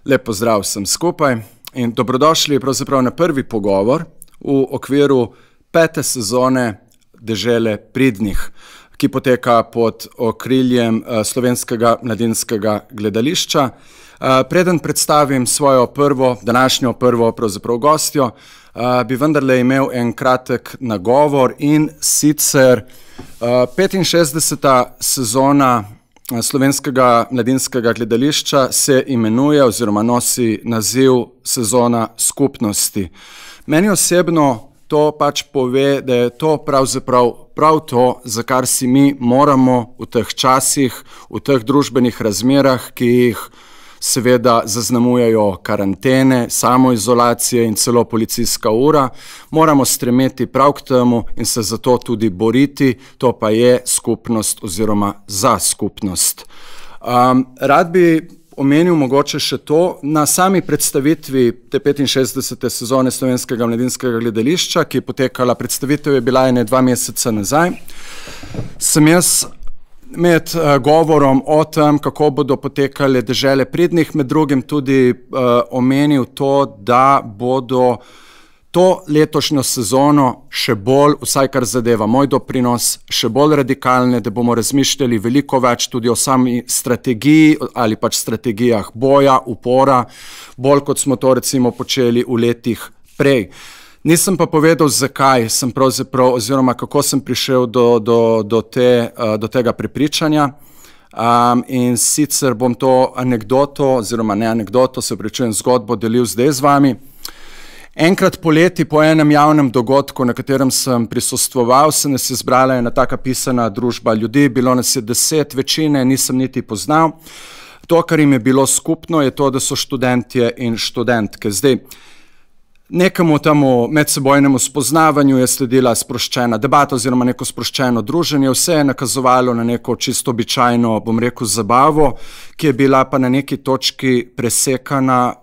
Lep pozdrav vsem skupaj in dobrodošli pravzaprav na prvi pogovor v okviru 5. sezone Dežele pridnih, ki poteka pod okriljem Slovenskega mladinskega gledališča. Preden predstavim svojo današnjo prvo pravzaprav gostjo, bi vendarle imel en kratek nagovor in sicer 65. sezona Slovenskega mladinskega gledališča se imenuje oziroma nosi naziv Sezona skupnosti. Meni osebno to pač pove, da je to pravzaprav prav to, za kar si mi moramo v teh časih, v teh družbenih razmerah, ki jih seveda zaznamujejo karantene, samoizolacije in celo policijska ura, moramo stremeti prav k temu in se zato tudi boriti, to pa je skupnost oziroma za skupnost. Rad bi omenil mogoče še to, na sami predstavitvi te 65. sezone Slovenskega mladinskega gledališča, ki je potekala, predstavitev je bila 2 meseca nazaj, sem jaz med govorom o tem, kako bodo potekale Dežele pridnih, med drugim tudi omenil to, da bodo to letošnjo sezono še bolj, vsaj kar zadeva moj doprinos, še bolj radikalne, da bomo razmišljali veliko več tudi o sami strategiji ali pač strategijah boja, upora, bolj kot smo to recimo počeli v letih prej. Nisem pa povedal, zakaj sem pravzaprav oziroma kako sem prišel do tega prepričanja in sicer bom to anekdoto oziroma ne anekdoto, se opravičujem, zgodbo delil zdaj z vami. Enkrat poleti po enem javnem dogodku, na katerem sem prisostvoval, se nas je zbrala ena taka pisana družba ljudi, bilo nas je 10, večine nisem niti poznal. To, kar jim je bilo skupno, je to, da so študentje in študentke. Zdaj, nekemu temu medsebojnemu spoznavanju je sledila sproščena debata oziroma neko sproščeno druženje, vse je nakazovalo na neko čisto običajno, bom rekel, zabavo, ki je bila pa na neki točki presekana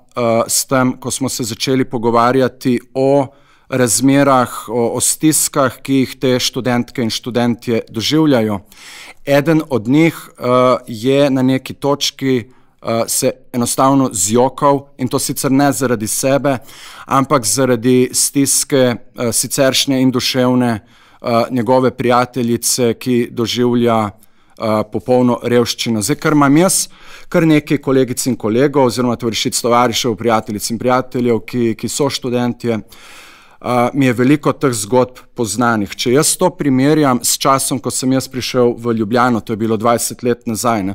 s tem, ko smo se začeli pogovarjati o razmerah, o stiskah, ki jih te študentke in študentje doživljajo. Eden od njih je na neki točki se enostavno zjokal in to sicer ne zaradi sebe, ampak zaradi stiske siceršnje in duševne njegove prijateljice, ki doživlja popolno revščino. Zdaj, kar imam jaz, kar nekaj kolegic in kolegov oziroma tovarišic, tovarišev, prijateljic in prijateljev, ki so študentje, mi je veliko teh zgodb poznanih. Če jaz to primerjam s časom, ko sem jaz prišel v Ljubljano, to je bilo 20 let nazaj,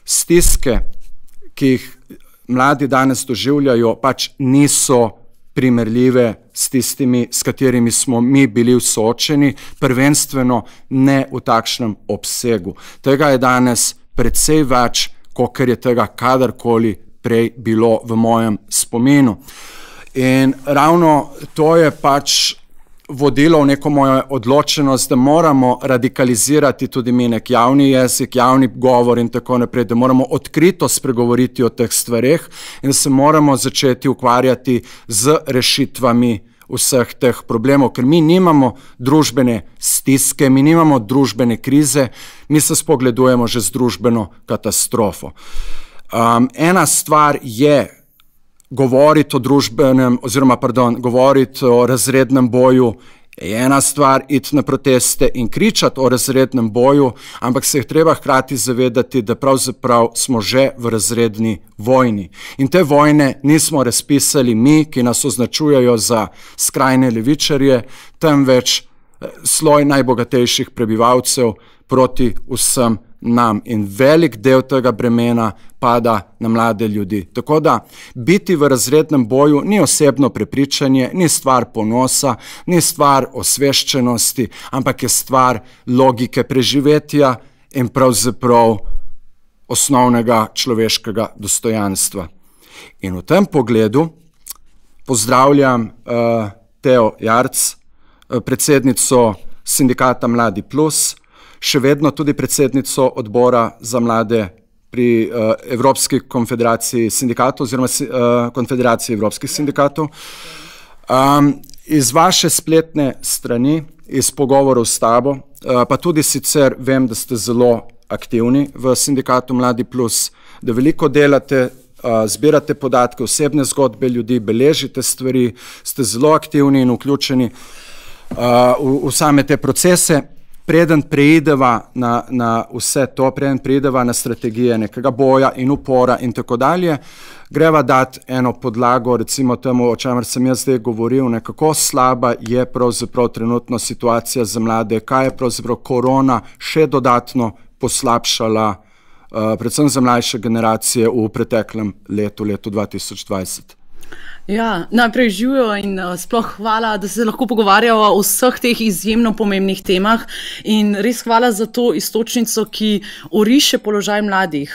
stiske, ki jih mladi danes doživljajo, pač niso primerljive s tistimi, s katerimi smo mi bili soočeni, prvenstveno ne v takšnem obsegu. Tega je danes precej več, kakor je tega kadarkoli prej bilo v mojem spominu. In ravno to je pač vodilo v neko mojo odločenost, da moramo radikalizirati tudi mi nek javni jezik, javni govor in tako naprej, da moramo odkrito spregovoriti o teh stvareh in da se moramo začeti ukvarjati z rešitvami vseh teh problemov, ker mi nimamo družbene stiske, mi nimamo družbene krize, mi se spogledujemo že z družbeno katastrofo. Ena stvar je govoriti o družbenem, oziroma, govoriti o razrednem boju, je ena stvar, iti na proteste in kričati o razrednem boju, ampak se je treba hkrati zavedati, da pravzaprav smo že v razredni vojni. In te vojne nismo razpisali mi, ki nas označujejo za skrajne levičarje, temveč sloj najbogatejših prebivalcev proti vsem nam. In velik del tega bremena pada na mlade ljudi. Tako da biti v razrednem boju ni osebno prepričanje, ni stvar ponosa, ni stvar osveščenosti, ampak je stvar logike preživetja in pravzaprav osnovnega človeškega dostojanstva. In v tem pogledu pozdravljam Teo Jarc, predsednico sindikata Mladi Plus, še vedno tudi predsednico odbora za mlade pri Evropski konfederaciji sindikatov oziroma konfederaciji evropskih sindikatov. Iz vaše spletne strani, iz pogovorov s tabo, pa tudi sicer vem, da ste zelo aktivni v sindikatu Mladi Plus, da veliko delate zbirate podatke, osebne zgodbe ljudi, beležite stvari, ste zelo aktivni in vključeni v same te procese. Preden preideva na vse to, preden preideva na strategije nekega boja in upora in tako dalje, greva dati eno podlago, recimo temu, o čemer sem jaz zdaj govoril, kako slaba je pravzaprav trenutno situacija za mlade, kaj je pravzaprav korona še dodatno poslabšala, predvsem za mlajše generacije v preteklem letu 2020. Ja, najprej živijo in sploh hvala, da se lahko pogovarjamo o vseh teh izjemno pomembnih temah in res hvala za to iztočnico, ki oriše položaj mladih.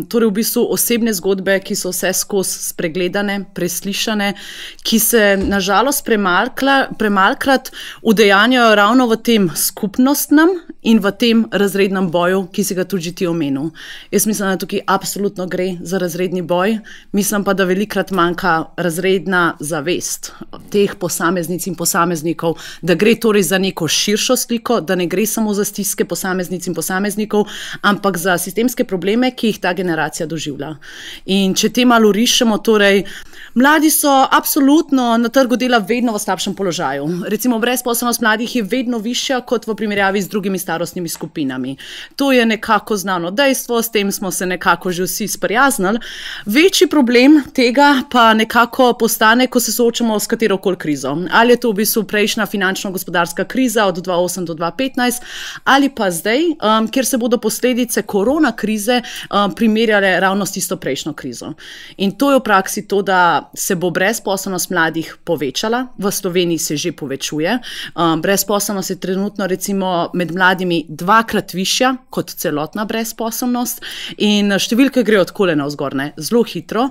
Torej v bistvu osebne zgodbe, ki so vse skozi spregledane, preslišane, ki se nažalost premalkrat udejanjajo ravno v tem skupnostnem in v tem razrednem boju, ki si ga tudi ti omenil. Jaz mislim, da tukaj absolutno gre za razredni boj, mislim pa, da velikrat manjka razredna zavest teh posameznic in posameznikov, da gre torej za neko širšo sliko, da ne gre samo za stiske posameznic in posameznikov, ampak za sistemske probleme, ki jih ta generacija doživlja. In če te malo rišemo, torej, mladi so absolutno na trgu dela vedno v slabšem položaju. Recimo brezposelnost mladih je vedno višja kot v primerjavi z drugimi starostnimi skupinami. To je nekako znano dejstvo, s tem smo se nekako že vsi sprijaznili. Večji problem tega pa nekako postane, ko se soočamo s katerokoli krizo. Ali je to v bistvu prejšnja finančno-gospodarska kriza od 2008 do 2015, ali pa zdaj, kjer se bodo posledice korona krize primerjale ravno s tisto prejšnjo krizo. In to je v praksi to, da se bo brezposelnost mladih povečala, v Sloveniji se že povečuje. Brezposelnost je trenutno recimo med mladimi 2-krat višja kot celotna brezposelnost in številke grejo odkole navzgor, zelo hitro.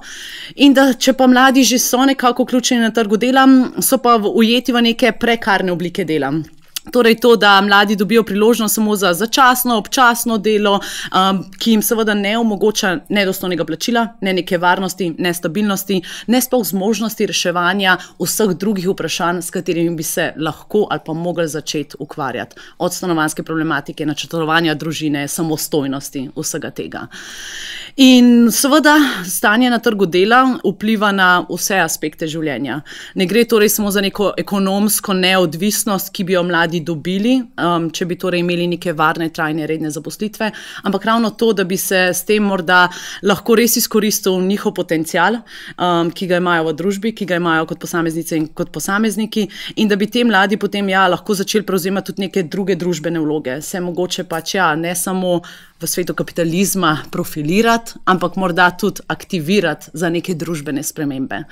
In da če pa mladi že so nekako vključeni na trgu dela, so pa ujeti v neke prekarne oblike dela. Torej to, da mladi dobijo priložnost samo za začasno, občasno delo, ki jim seveda ne omogoča nedostojnega plačila, ne neke varnosti, ne stabilnosti, ne sploh zmožnosti reševanja vseh drugih vprašanj, s katerimi bi se lahko ali pa mogli začeti ukvarjati. Od stanovanjske problematike, načrtovanja družine, samostojnosti, vsega tega. In seveda stanje na trgu dela vpliva na vse aspekte življenja. Ne gre torej samo za neko ekonomsko neodvisnost, ki bi jo mladi dobili, če bi torej imeli neke varne, trajne, redne zaposlitve, ampak ravno to, da bi se s tem morda lahko res izkoristil njihov potencial, ki ga imajo v družbi, ki ga imajo kot posameznice in kot posamezniki, in da bi te mladi potem lahko začeli prevzemati tudi neke druge družbene vloge. Se mogoče pač ne samo v svetu kapitalizma profilirati, ampak morda tudi aktivirati za neke družbene spremembe.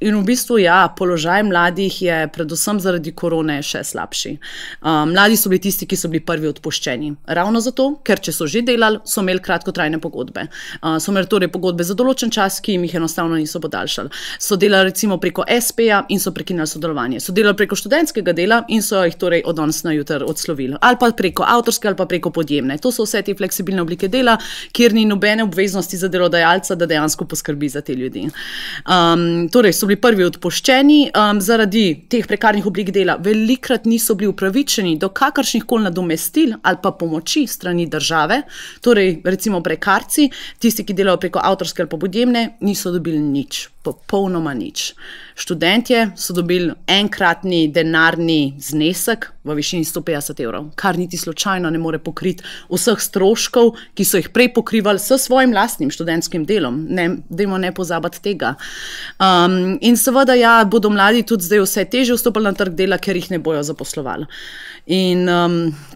In v bistvu, položaj mladih je predvsem zaradi korone še slabši. Mladi so bili tisti, ki so bili prvi odpuščeni. Ravno zato, ker če so že delali, so imeli kratkotrajne pogodbe. So imeli torej pogodbe za določen čas, ki jim jih enostavno niso podaljšali. So delali recimo preko SP-ja in so prekinili sodelovanje. So delali preko študentskega dela in so jih torej od danes na jutri odslovili. Ali pa preko avtorske ali pa preko podjemne. To so vse te fleksibilne oblike dela, kjer ni nobene obveznosti za delodajalca, da dejansko poskrbi za te ljudi. Torej so bili prvi odpuščeni, zaradi teh prekarnih oblik dela velikrat niso bili upravičeni do kakršnih koli nadomestil ali pa pomoči strani države, torej recimo prekarci, tisti, ki delajo preko avtorske ali pa podjemne, niso dobili nič, popolnoma nič. Študentje so dobili enkratni denarni znesek v višini 150 evrov, kar niti slučajno ne more pokriti vseh stroškov, ki so jih prej pokrivali s svojim lastnim študentskim delom. Dajmo ne pozabiti tega. In seveda, bodo mladi tudi zdaj vse težje vstopili na trg dela, ker jih ne bojo zaposlovali. In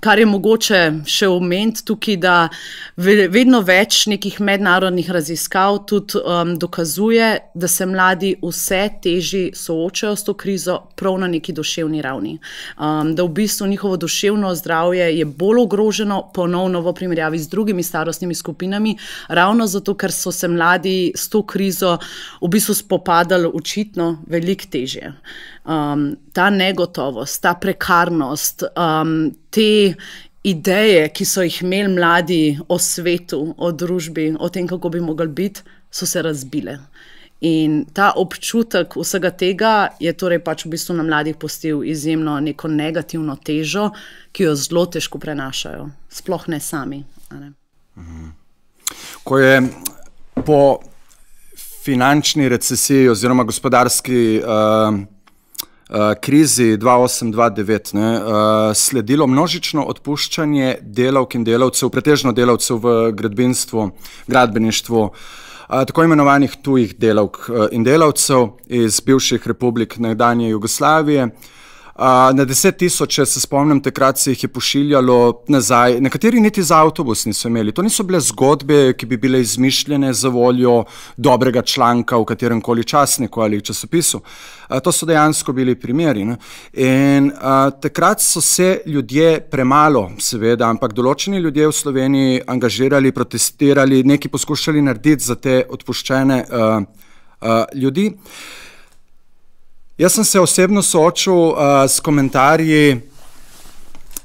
kar je mogoče še omeniti tukaj, da vedno več nekih mednarodnih raziskav tudi dokazuje, da se mladi vse težje soočajo s to krizo prav na neki duševni ravni. Da v bistvu njihovo duševno zdravje je bolj ogroženo ponovno v primerjavi z drugimi starostnimi skupinami, ravno zato, ker so se mladi s to krizo v bistvu spopadali očitno veliko težje. Ta negotovost, ta prekarnost, te ideje, ki so jih imeli mladi o svetu, o družbi, o tem, kako bi mogli biti, so se razbile. In ta občutek vsega tega je torej pač v bistvu na mladih pustil izjemno neko negativno težo, ki jo zelo težko prenašajo, sploh ne sami. Ko je po finančni recesiji oziroma gospodarski krizi 2008-2009 sledilo množično odpuščanje delavk in delavcev, pretežno delavcev v gradbeništvu, tako imenovanih tujih delavk in delavcev iz bivših republik nekdanje Jugoslavije. Na 10.000, se spomnim, takrat se jih je pošiljalo nazaj. Nekateri niti za avtobus niso imeli. To niso bile zgodbe, ki bi bile izmišljene za voljo dobrega članka v katerem koli časniku ali časopisu. To so dejansko bili primeri. In takrat so se ljudje premalo, seveda, ampak določeni ljudje v Sloveniji angažirali, protestirali, nekaj poskušali narediti za te odpuščene ljudi. Jaz sem se osebno soočil s komentarji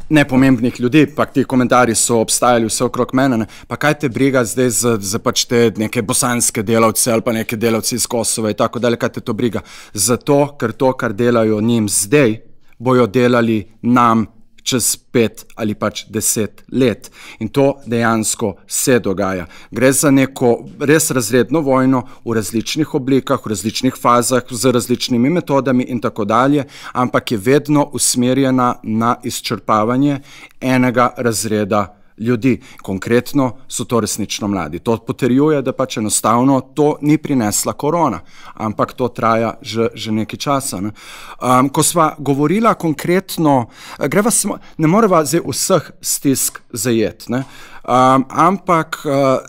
nepomembnih ljudi, pa ti komentarji so obstajali vse okrog mene, pa kaj te briga zdaj za pač te neke bosanske delavce ali pa neke delavci iz Kosova in tako dalje, kaj te to briga? Zato, ker to, kar delajo njim zdaj, bojo delali nam čez 5 ali pač 10 let. In to dejansko se dogaja. Gre za neko res razredno vojno v različnih oblikah, v različnih fazah, z različnimi metodami in tako dalje, ampak je vedno usmerjena na izčrpavanje enega razreda ljudi. Konkretno so to resnično mladi. To potrjuje, da pač enostavno to ni prinesla korona, ampak to traja že nekaj časa. Ko sva govorila konkretno, ne moreva zdaj vseh stisk zajeti, ampak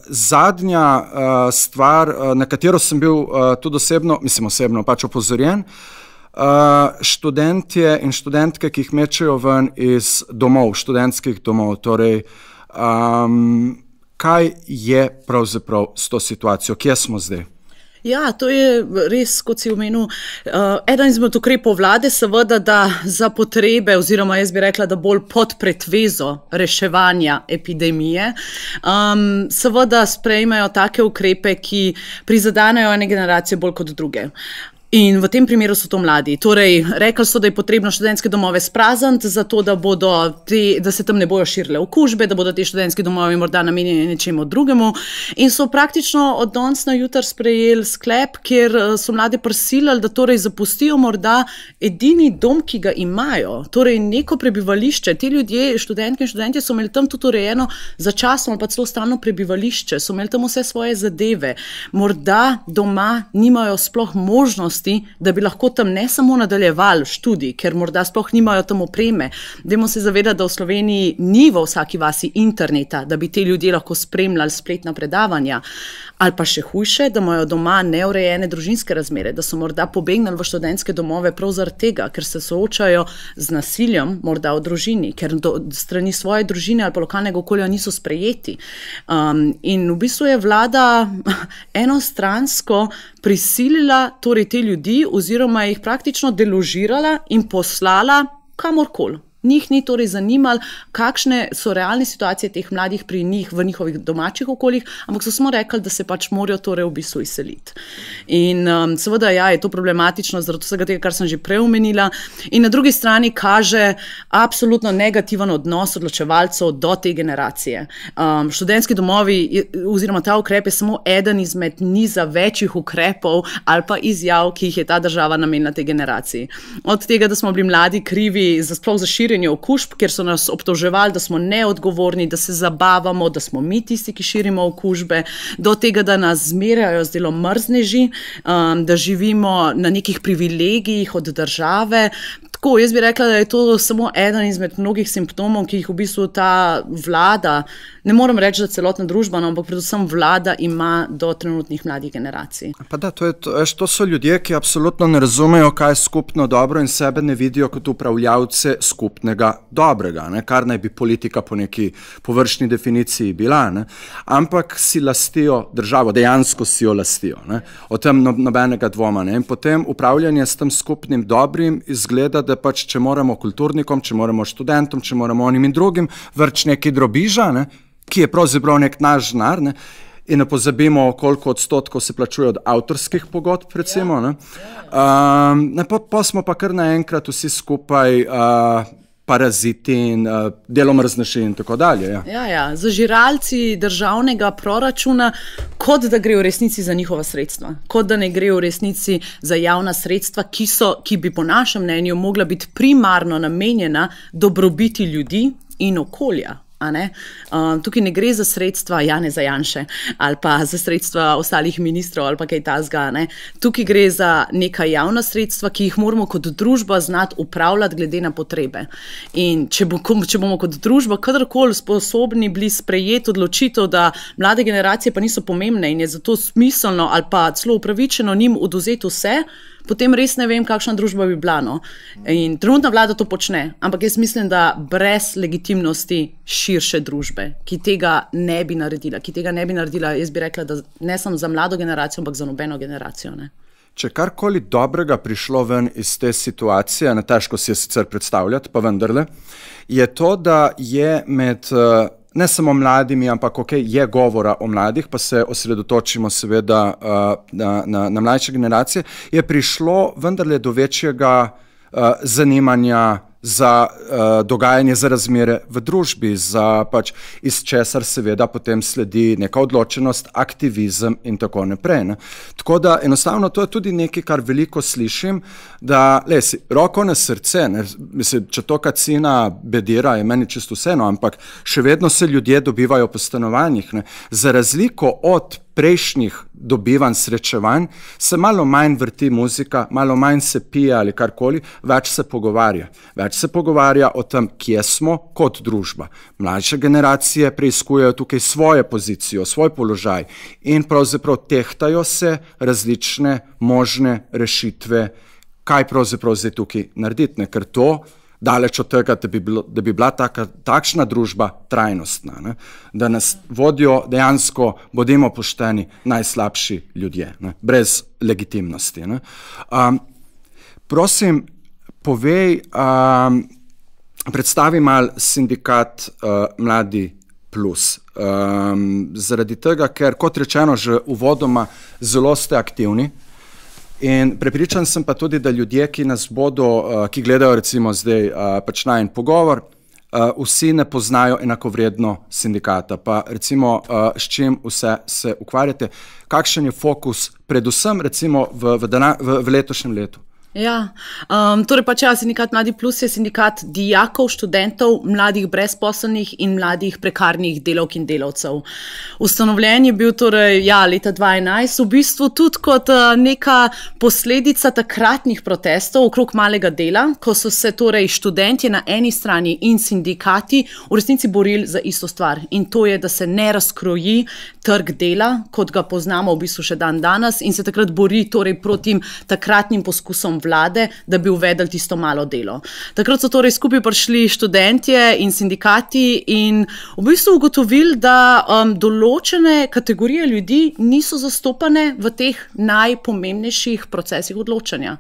zadnja stvar, na katero sem bil tudi osebno pač opozorjen, študentje in študentke, ki jih mečejo ven iz domov, študentskih domov, torej kaj je pravzaprav s to situacijo, kje smo zdaj? Ja, to je res, kot si omenil, eden izmed ukrepov vlade, seveda, da za potrebe, oziroma jaz bi rekla, da bolj pod pretvezo reševanja epidemije, seveda sprejmejo take ukrepe, ki prizadanejo ene generacije bolj kot druge. In v tem primeru so to mladi. Torej, rekli so, da je potrebno študentske domove sprazniti, zato da se tam ne bojo širile okužbe, da bodo te študentski domovi morda namenjeni nečemu drugemu. In so praktično od danes na jutri sprejeli sklep, kjer so mlade prisilili, da torej zapustijo morda edini dom, ki ga imajo. Torej, neko prebivališče. Ti ljudje, študentke in študentje, so imeli tam tudi urejeno začasno ali pa celo stalno prebivališče, so imeli tam vse svoje zadeve. Morda doma nimajo sploh možnosti, da bi lahko tam ne samo nadaljevali študij, ker morda sploh nimajo tam opreme. Dajmo se zavedati, da v Sloveniji ni v vsaki vasi interneta, da bi te ljudje lahko spremljali spletna predavanja. Ali pa še hujše, da imajo doma neurejene družinske razmere, da so morda pobegnili v študentske domove prav zaradi tega, ker se soočajo z nasiljem, morda v družini, ker strani svoje družine ali pa lokalnega okolja niso sprejeti. In v bistvu je vlada enostransko prisilila torej te ljudi oziroma jih praktično deložirala in poslala kamorkoli. Njih ni torej zanimalo, kakšne so realne situacije teh mladih pri njih v njihovih domačih okoljih, ampak so samo rekli, da se pač morajo torej v bistvu izseliti. In seveda ja, je to problematično zaradi vsega tega, kar sem že prej omenila. In na drugi strani kaže absolutno negativen odnos odločevalcev do te generacije. Študentski domovi oziroma ta ukrep je samo eden izmed niza večjih ukrepov ali pa izjav, ki jih je ta država namenila tej generaciji. Od tega, da smo bili mladi krivi sploh za širjenje okužb, ker so nas obtoževali, da smo neodgovorni, da se zabavamo, da smo mi tisti, ki širimo okužbe, do tega, da nas zmerjajo z delom mrzneži, da živimo na nekih privilegijih od države. Tako, jaz bi rekla, da je to samo eden izmed mnogih simptomov, ki jih v bistvu ta vlada, ne moram reči, da celotna družba, ampak predvsem vlada ima do trenutnih mladih generacij. Pa da, to so ljudje, ki absolutno ne razumejo, kaj je skupno dobro in sebe ne vidijo kot upravljavce skupnega dobrega, kar naj bi politika po neki površni definiciji bila, ampak si lastijo državo, dejansko si jo lastijo, o tem nobenega dvoma. In potem upravljanje s tem skupnim dobrim izgleda, da pač, če moramo kulturnikom, če moramo študentom, če moramo onim in drugim vrč nekaj drobiža, ki je pravzaprav nek naš denar, in ne pozabimo, koliko odstotkov se plačuje od avtorskih pogodb, recimo. Pa smo pa kar naenkrat vsi skupaj paraziti in delomrznaši in tako dalje. Ja. Zažiralci državnega proračuna, kot da gre v resnici za njihova sredstva, kot da ne gre v resnici za javna sredstva, ki bi po našem mnenju mogla biti primarno namenjena dobrobiti ljudi in okolja. Tukaj ne gre za sredstva Janeza Janše ali pa za sredstva ostalih ministrov ali pa kaj takega. Tukaj gre za neka javna sredstva, ki jih moramo kot družba znati upravljati glede na potrebe. In če bomo kot družba kadarkoli sposobni bili sprejeti odločitev, da mlade generacije pa niso pomembne in je zato smiselno ali pa celo upravičeno njim odvzeti vse, potem res ne vem, kakšna družba bi bila. In trenutna vlada to počne, ampak jaz mislim, da brez legitimnosti širše družbe, ki tega ne bi naredila, jaz bi rekla, da ne samo za mlado generacijo, ampak za nobeno generacijo. Če karkoli dobrega prišlo ven iz te situacije, težko si je sicer predstavljati, pa vendarle, je to, da je med ne samo mladimi, ampak je govora o mladih, pa se osredotočimo seveda na mlajše generacije, je prišlo vendarle do večjega zanimanja za dogajanje, za razmere v družbi, iz česar seveda potem sledi neka odločenost, aktivizem in tako naprej. Tako da enostavno to je tudi nekaj, kar veliko slišim, da roko na srce, mislim, če to kacina bedira, je meni čisto vseeno, ampak še vedno se ljudje dobivajo po stanovanjih. Za razliko od prejšnjih dobivanj, srečevanj, se malo manj vrti muzika, malo manj se pije ali karkoli, več se pogovarja. Več se pogovarja o tem, kje smo kot družba. Mlajše generacije preiskujejo tukaj svojo pozicijo, svoj položaj in pravzaprav tehtajo se različne možne rešitve, kaj pravzaprav zdaj tukaj narediti, ker to daleč od tega, da bi bila takšna družba trajnostna, da nas vodijo dejansko, bodimo pošteni, najslabši ljudje, brez legitimnosti. Prosim, povej, predstavi mal sindikat Mladi plus. Zaradi tega, ker kot rečeno že uvodoma zelo ste aktivni, in prepričan sem pa tudi, da ljudje, ki nas bodo, ki gledajo recimo zdaj najin pogovor, vsi ne poznajo enakovredno sindikata. Pa recimo, s čim vse se ukvarjate, kakšen je fokus predvsem recimo v letošnjem letu? Ja, torej sindikat Mladi plus je sindikat dijakov, študentov, mladih brezposelnih in mladih prekarnih delavk in delavcev. Ustanovljen je bil torej, leta 2011, v bistvu tudi kot neka posledica takratnih protestov okrog malega dela, ko so se torej študentje na eni strani in sindikati v resnici borili za isto stvar. In to je, da se ne razkroji trg dela, kot ga poznamo v bistvu še dan danes, in se takrat bori torej proti takratnim poskusom vlade, da bi uvedli tisto malo delo. Takrat so torej skupaj prišli študentje in sindikati in v bistvu ugotovili, da določene kategorije ljudi niso zastopane v teh najpomembnejših procesih odločanja.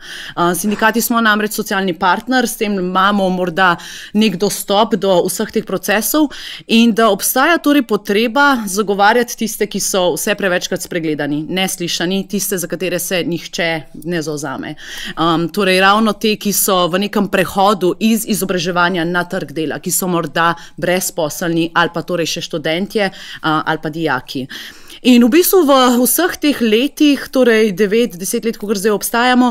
Sindikati smo namreč socialni partner, s tem imamo morda nek dostop do vseh teh procesov in da obstaja torej potreba zagovarjati tiste, ki so vse prevečkrat spregledani, neslišani, tiste, za katere se nihče ne zavzame. Torej ravno te, ki so v nekem prehodu iz izobraževanja na trg dela, ki so morda brezposelni ali pa torej še študentje ali pa dijaki. In v bistvu v vseh teh letih, torej 9-10 let, ko zdaj obstajamo,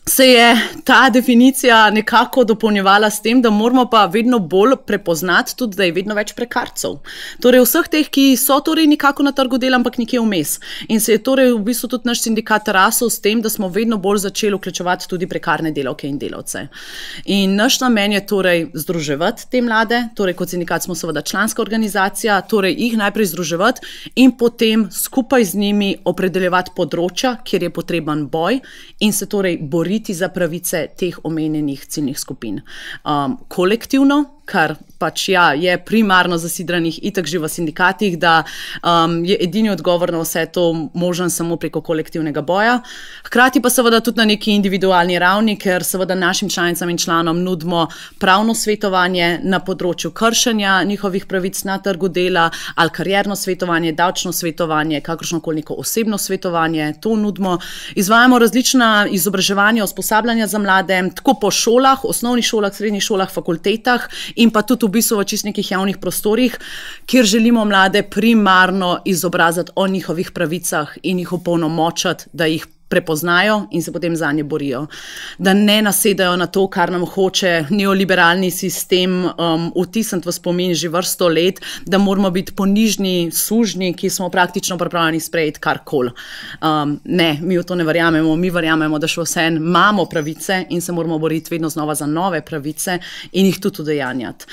se je ta definicija nekako dopolnjevala s tem, da moramo pa vedno bolj prepoznati tudi, da je vedno več prekarcev. Torej vseh teh, ki so torej nekako na trgu dela, ampak nekje vmes. In se je torej v bistvu tudi naš sindikat rasel s tem, da smo vedno bolj začeli vključevati tudi prekarne delavke in delavce. In naš namen je torej združevati te mlade, torej kot sindikat smo seveda članska organizacija, torej jih najprej združevati in potem skupaj z njimi opredeljevati področja, kjer je potreben boj in se torej boriti za pravice teh omenjenih ciljnih skupin. Kolektivno, kar pač je primarno zasidranih itak že v sindikatih, da je edini odgovor na vse to možen samo preko kolektivnega boja. Hkrati pa seveda tudi na neki individualni ravni, ker seveda našim članicam in članom nudimo pravno svetovanje na področju kršenja njihovih pravic na trgu dela, ali karierno svetovanje, davčno svetovanje, kakršnokoli neko osebno svetovanje, to nudimo. Izvajamo različna izobraževanja, usposabljanja za mlade, tako po šolah, osnovnih šolah, srednjih šolah, fakultetah in pa tudi v bistvu v čist nekih javnih prostorih, kjer želimo mlade primarno izobraziti o njihovih pravicah in jih opolnomočiti, da jih prepoznajo in se potem zanje borijo. Da ne nasedajo na to, kar nam hoče neoliberalni sistem vtisniti v spomin že vrsto let, da moramo biti ponižni sužnji, ki smo praktično pripravljeni sprejeti karkoli. Ne, mi v to ne verjamemo. Mi verjamemo, da še vseeno imamo pravice in se moramo boriti vedno znova za nove pravice in jih tudi udejanjati.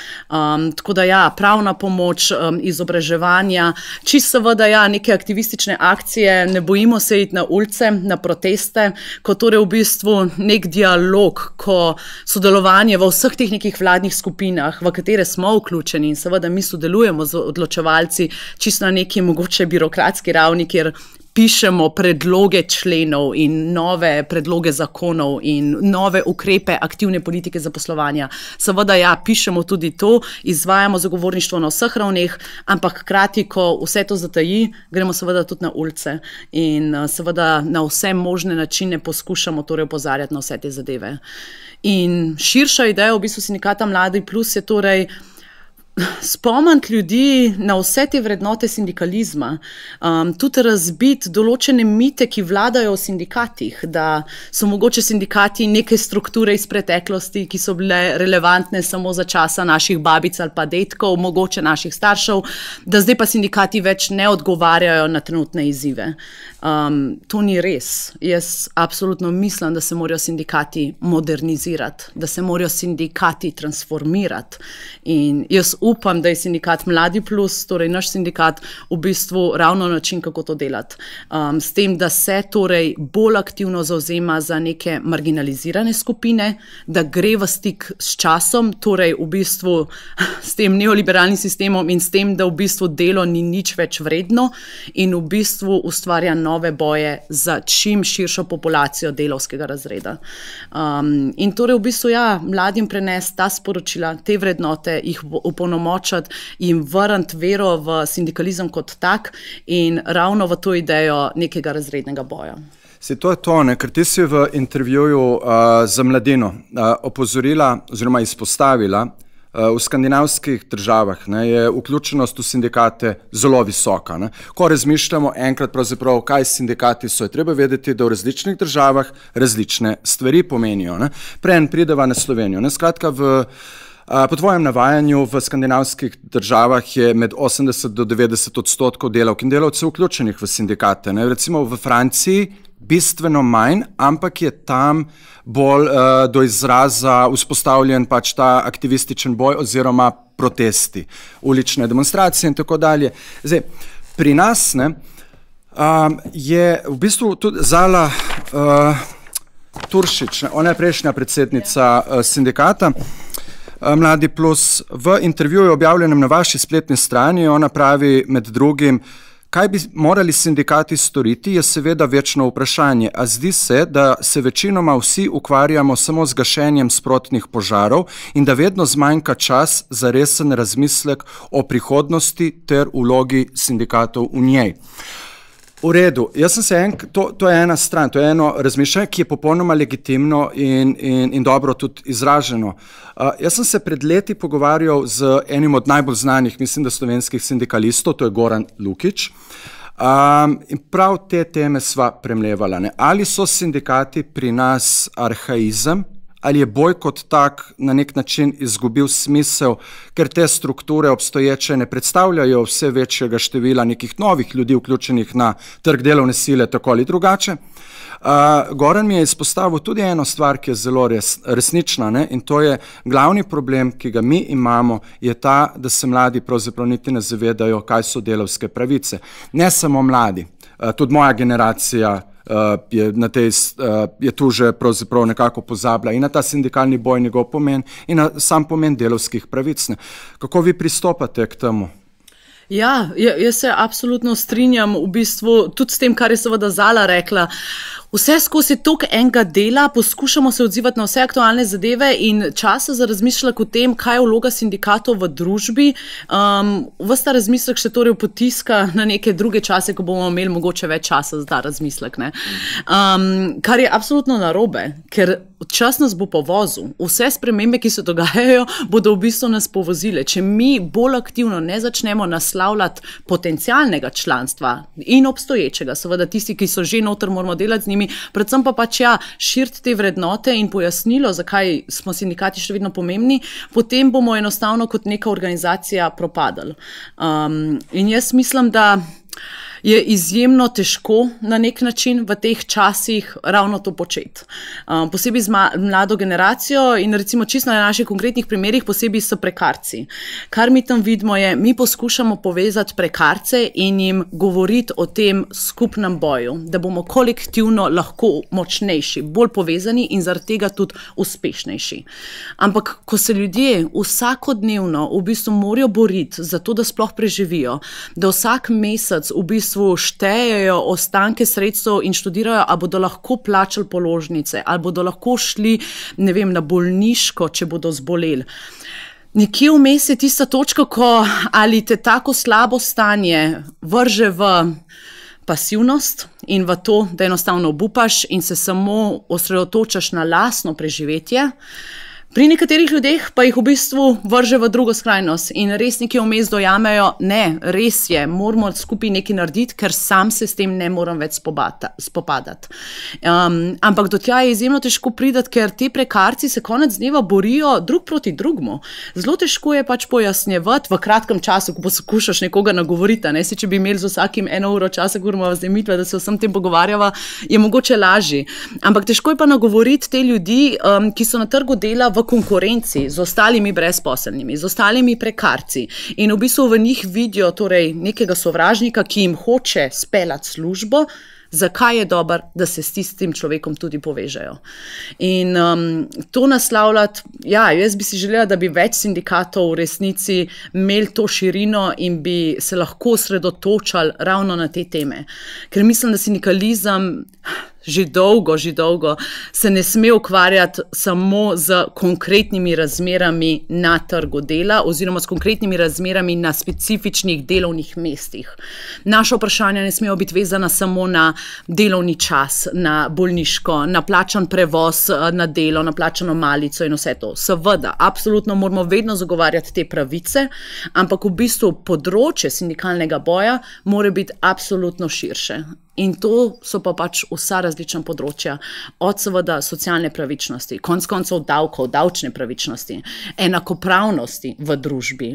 Tako da ja, pravna pomoč, izobraževanja, čisto seveda neke aktivistične akcije, ne bojimo se iti na ulice, na proteste, ko torej v bistvu nek dialog, ko sodelovanje v vseh teh nekih vladnih skupinah, v katere smo vključeni in seveda mi sodelujemo z odločevalci čisto na neki mogoče birokratski ravni, kjer pišemo predloge členov in nove predloge zakonov in nove ukrepe aktivne politike zaposlovanja. Seveda ja, pišemo tudi to, izvajamo zagovorništvo na vseh ravneh, ampak hkrati, ko vse to zataji, gremo seveda tudi na ulice in seveda na vse možne načine poskušamo torej opozarjati na vse te zadeve. In širša ideja v bistvu sindikata Mladi plus je torej spomniti ljudi na vse te vrednote sindikalizma, tudi razbiti določene mite, ki vladajo v sindikatih, da so mogoče sindikati neke strukture iz preteklosti, ki so bile relevantne samo za časa naših babic ali pa dedkov, mogoče naših staršev, da zdaj pa sindikati več ne odgovarjajo na trenutne izzive. To ni res. Jaz absolutno mislim, da se morajo sindikati modernizirati, da se morajo sindikati transformirati in jaz upam, da je sindikat Mladi plus, torej naš sindikat, v bistvu ravno način, kako to delati. S tem, da se torej bolj aktivno zavzema za neke marginalizirane skupine, da gre v stik s časom, torej v bistvu s tem neoliberalnim sistemom in s tem, da v bistvu delo ni nič več vredno in v bistvu ustvarja nove boje za čim širšo populacijo delavskega razreda. In torej v bistvu ja, mladim prenesti ta sporočila, te vrednote, jih opolnomočiti, jim vrniti vero v sindikalizem kot tak in ravno v to idejo nekega razrednega boja. To je to, ker ti si v intervjuju za Mladino opozorila oziroma izpostavila, v skandinavskih državah je vključenost v sindikate zelo visoka. Ko razmišljamo enkrat pravzaprav, kaj sindikati so, je treba vedeti, da v različnih državah različne stvari pomenijo. Preden prideva na Slovenijo. Skratka, po tvojem navajanju v skandinavskih državah je med 80 do 90% delavk in delavcev vključenih v sindikate. Recimo v Franciji bistveno manj, ampak je tam bolj do izraza vzpostavljen pač ta aktivističen boj oziroma protesti, ulične demonstracije in tako dalje. Zdaj, pri nas je v bistvu tudi Zala Turšič, ona je prejšnja predsednica sindikata Mladi plus, v intervjuju objavljenem na vaši spletni strani, ona pravi med drugim, kaj bi morali sindikati storiti, je seveda večno vprašanje, a zdi se, da se večinoma vsi ukvarjamo samo z gašenjem sprotnih požarov in da vedno zmanjka čas za resen razmislek o prihodnosti ter vlogi sindikatov v njej. V redu, jaz sem se to je ena stran, to je eno razmišljanje, ki je popolnoma legitimno in dobro tudi izraženo. Jaz sem se pred leti pogovarjal z enim od najbolj znanih, mislim, da slovenskih sindikalistov, to je Goran Lukić, in prav te teme sva premlevala. Ali so sindikati pri nas arhaizem, ali je boj kot tak na nek način izgubil smisel, ker te strukture obstoječe ne predstavljajo vse večjega števila nekih novih ljudi vključenih na trg delovne sile, tako ali drugače. Goran mi je izpostavil tudi eno stvar, ki je zelo resnična, in to je glavni problem, ki ga mi imamo, je ta, da se mladi pravzaprav niti ne zavedajo, kaj so delavske pravice. Ne samo mladi, tudi moja generacija je tu že pravzaprav nekako pozabila in na ta sindikalni boj, njegov pomen in na sam pomen delavskih pravic. Kako vi pristopate k temu? Ja, jaz se absolutno strinjam v bistvu tudi s tem, kar je seveda Zala rekla. Vse skozi toliko enega dela, poskušamo se odzivati na vse aktualne zadeve in časa za razmišljati o tem, kaj je vloga sindikatov v družbi. Ves ta razmislek še torej potiska na neke druge čase, ko bomo imeli mogoče več časa za ta razmislek. Kar je absolutno narobe, ker čas nas bo povozil. Vse spremembe, ki se dogajajo, bodo v bistvu nas povozile. Če mi bolj aktivno ne začnemo naslavljati potencialnega članstva in obstoječega, seveda tisti, ki so že noter, moramo delati z njimi, predvsem pa pač širiti te vrednote in pojasnilo, zakaj smo sindikati še vedno pomembni, potem bomo enostavno kot neka organizacija propadali. In jaz mislim, da je izjemno težko na nek način v teh časih ravno to početi. Posebej z mlado generacijo in recimo čisto na naših konkretnih primerih, posebej s prekarci. Kar mi tam vidimo je, mi poskušamo povezati prekarce in jim govoriti o tem skupnem boju, da bomo kolektivno lahko močnejši, bolj povezani in zaradi tega tudi uspešnejši. Ampak, ko se ljudje vsakodnevno v bistvu morajo boriti za to, da sploh preživijo, da vsak mesec v bistvu štejejo ostanke sredstev in študirajo, ali bodo lahko plačali položnice, ali bodo lahko šli, ne vem, na bolniško, če bodo zboleli. Nekje vmes je tista točka, ko ali te tako slabo stanje vrže v pasivnost in v to, da enostavno obupaš in se samo osredotočaš na lastno preživetje. Pri nekaterih ljudeh pa jih v bistvu vrže v drugo skrajnost in res nekje vmes dojamejo, ne, res je, moramo skupaj nekaj narediti, ker sam se s tem ne moram več spopadati. Ampak do tja je izjemno težko priti, ker te prekarci se konec dneva borijo drug proti drugmu. Zelo težko je pač pojasnjevati v kratkem času, ko poskušaš nekoga nagovoriti. Če bi imeli z vsakim 1 uro časa, ko moramo zdaj mitve, da se o vsem tem pogovarjava, je mogoče lažje. Ampak težko je pa nagovoriti te ljudi, ki so na trgu dela v konkurenci z ostalimi brezposelnimi, z ostalimi prekarci in v bistvu v njih vidijo torej nekega sovražnika, ki jim hoče speljati službo, zakaj je dober, da se s tistim človekom tudi povežejo. In to naslavljati, jaz bi si želela, da bi več sindikatov v resnici imeli to širino in bi se lahko osredotočali ravno na te teme. Ker mislim, da sindikalizem že dolgo se ne sme ukvarjati samo z konkretnimi razmerami na trgu dela oziroma s konkretnimi razmerami na specifičnih delovnih mestih. Naša vprašanja ne smejo biti vezana samo na delovni čas, na bolniško, na plačan prevoz na delo, na plačano malico in vse to. Seveda, absolutno moramo vedno zagovarjati te pravice, ampak v bistvu področje sindikalnega boja mora biti absolutno širše. In to so pa pač vsa različna področja, od seveda socialne pravičnosti, konec koncev davkov, davčne pravičnosti, enakopravnosti v družbi,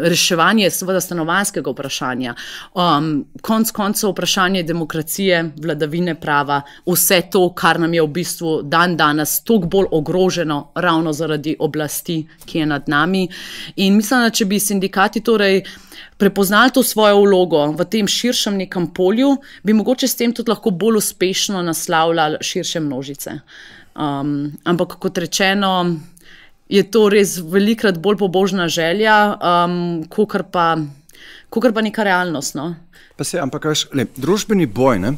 reševanje seveda stanovanjskega vprašanja, konec koncev vprašanje demokracije, vladavine prava, vse to, kar nam je v bistvu danes toliko bolj ogroženo ravno zaradi oblasti, ki je nad nami. In mislim, da če bi sindikati torej prepoznali to svojo vlogo v tem širšem nekem polju, bi mogoče s tem tudi lahko bolj uspešno naslavljali širše množice. Ampak kot rečeno, je to res velikrat bolj pobožna želja, kakor pa neka realnost. No? Pa se, ampak veš, družbeni boj,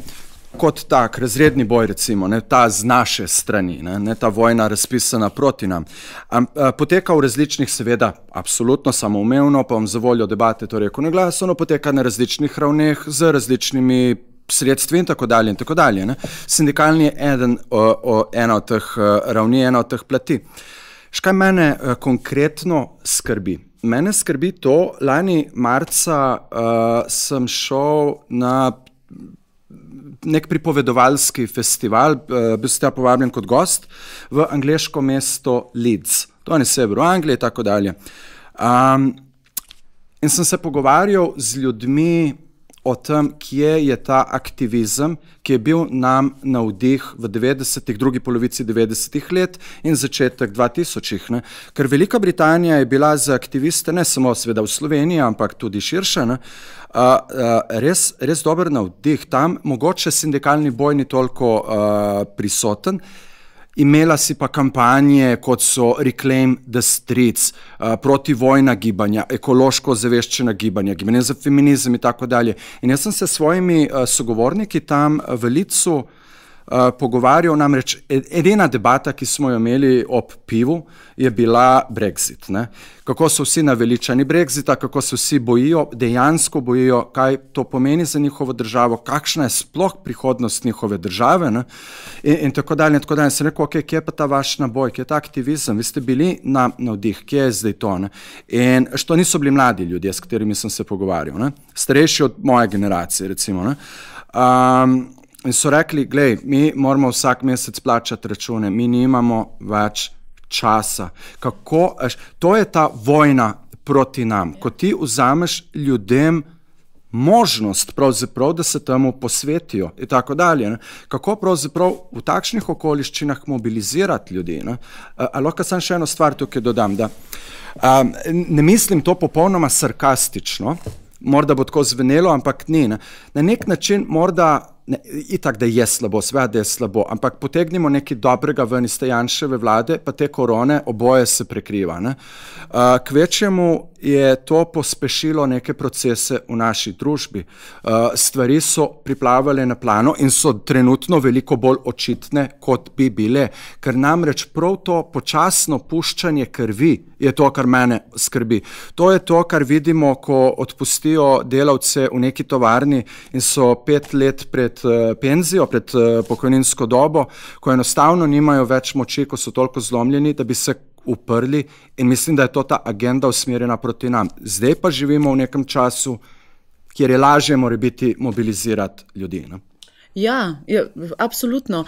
kot tak, razredni boj recimo, ta z naše strani, ne ta vojna razpisana proti nam, poteka v različnih, seveda, absolutno samoumevno, pa vam za voljo debate to rekel naglasno, poteka na različnih ravneh z različnimi sredstvi in tako dalje in tako dalje. Sindikalni je ena od teh ravni, ena od teh plati. Škaj mene konkretno skrbi? Mene skrbi to, lani marca sem šel na nek pripovedovalski festival, bil sem tam povabljen kot gost v angleško mesto Leeds. To je na severu Anglije in tako dalje. In sem se pogovarjal z ljudmi o tem, kje je ta aktivizem, ki je bil nam navdih v 90-ih, drugi polovici 90-ih let in začetek 2000-ih. Ker Velika Britanija je bila za aktiviste, ne samo seveda v Sloveniji, ampak tudi širše, res dober navdih. Tam mogoče sindikalni boj ni toliko prisoten. Imela si pa kampanje, kot so Reclaim the Streets, protivojna gibanja, ekološko ozaveščena gibanja, gibanja za feminizem in tako dalje. In jaz sem se s svojimi sogovorniki tam v Licu pogovarjal, namreč edina debata, ki smo jo imeli ob pivu, je bila Brexit. Kako so vsi naveličani Brexita, kako se vsi bojijo, dejansko bojijo, kaj to pomeni za njihovo državo, kakšna je sploh prihodnost njihove države in tako dalje. In tako dalje. Sem rekel, kje je pa ta vaš naboj, kje je ta aktivizem, vi ste bili na navdih, kje je zdaj to? In što niso bili mladi ljudje, s katerimi sem se pogovarjal, starejši od moje generacije, recimo. In so rekli, glej, mi moramo vsak mesec plačati račune, mi nimamo več časa. To je ta vojna proti nam, ko ti vzameš ljudem možnost pravzaprav, da se temu posvetijo in tako dalje. Kako pravzaprav v takšnih okoliščinah mobilizirati ljudi? Lahko sem še eno stvar tukaj dodam, da ne mislim to popolnoma sarkastično, morda bo tako zvenelo, ampak ni. Na nek način morda itak, da je slabo, sve, da je slabo, ampak potegnimo nekaj dobrega ven iz te Janševe vlade, pa te korone, oboje se prekriva. Kvečjemu je to pospešilo neke procese v naši družbi. Stvari so priplavale na plano in so trenutno veliko bolj očitne, kot bi bile, ker namreč prav to počasno puščanje krvi je to, kar mene skrbi. To je to, kar vidimo, ko odpustijo delavce v neki tovarni in so 5 let pred penzijo, pred pokojninsko dobo, ko enostavno nimajo več moči, ko so toliko zlomljeni, da bi se uprli, in mislim, da je to ta agenda usmerjena proti nam. Zdaj pa živimo v nekem času, kjer je lažje morebiti mobilizirati ljudi. Ja, absolutno.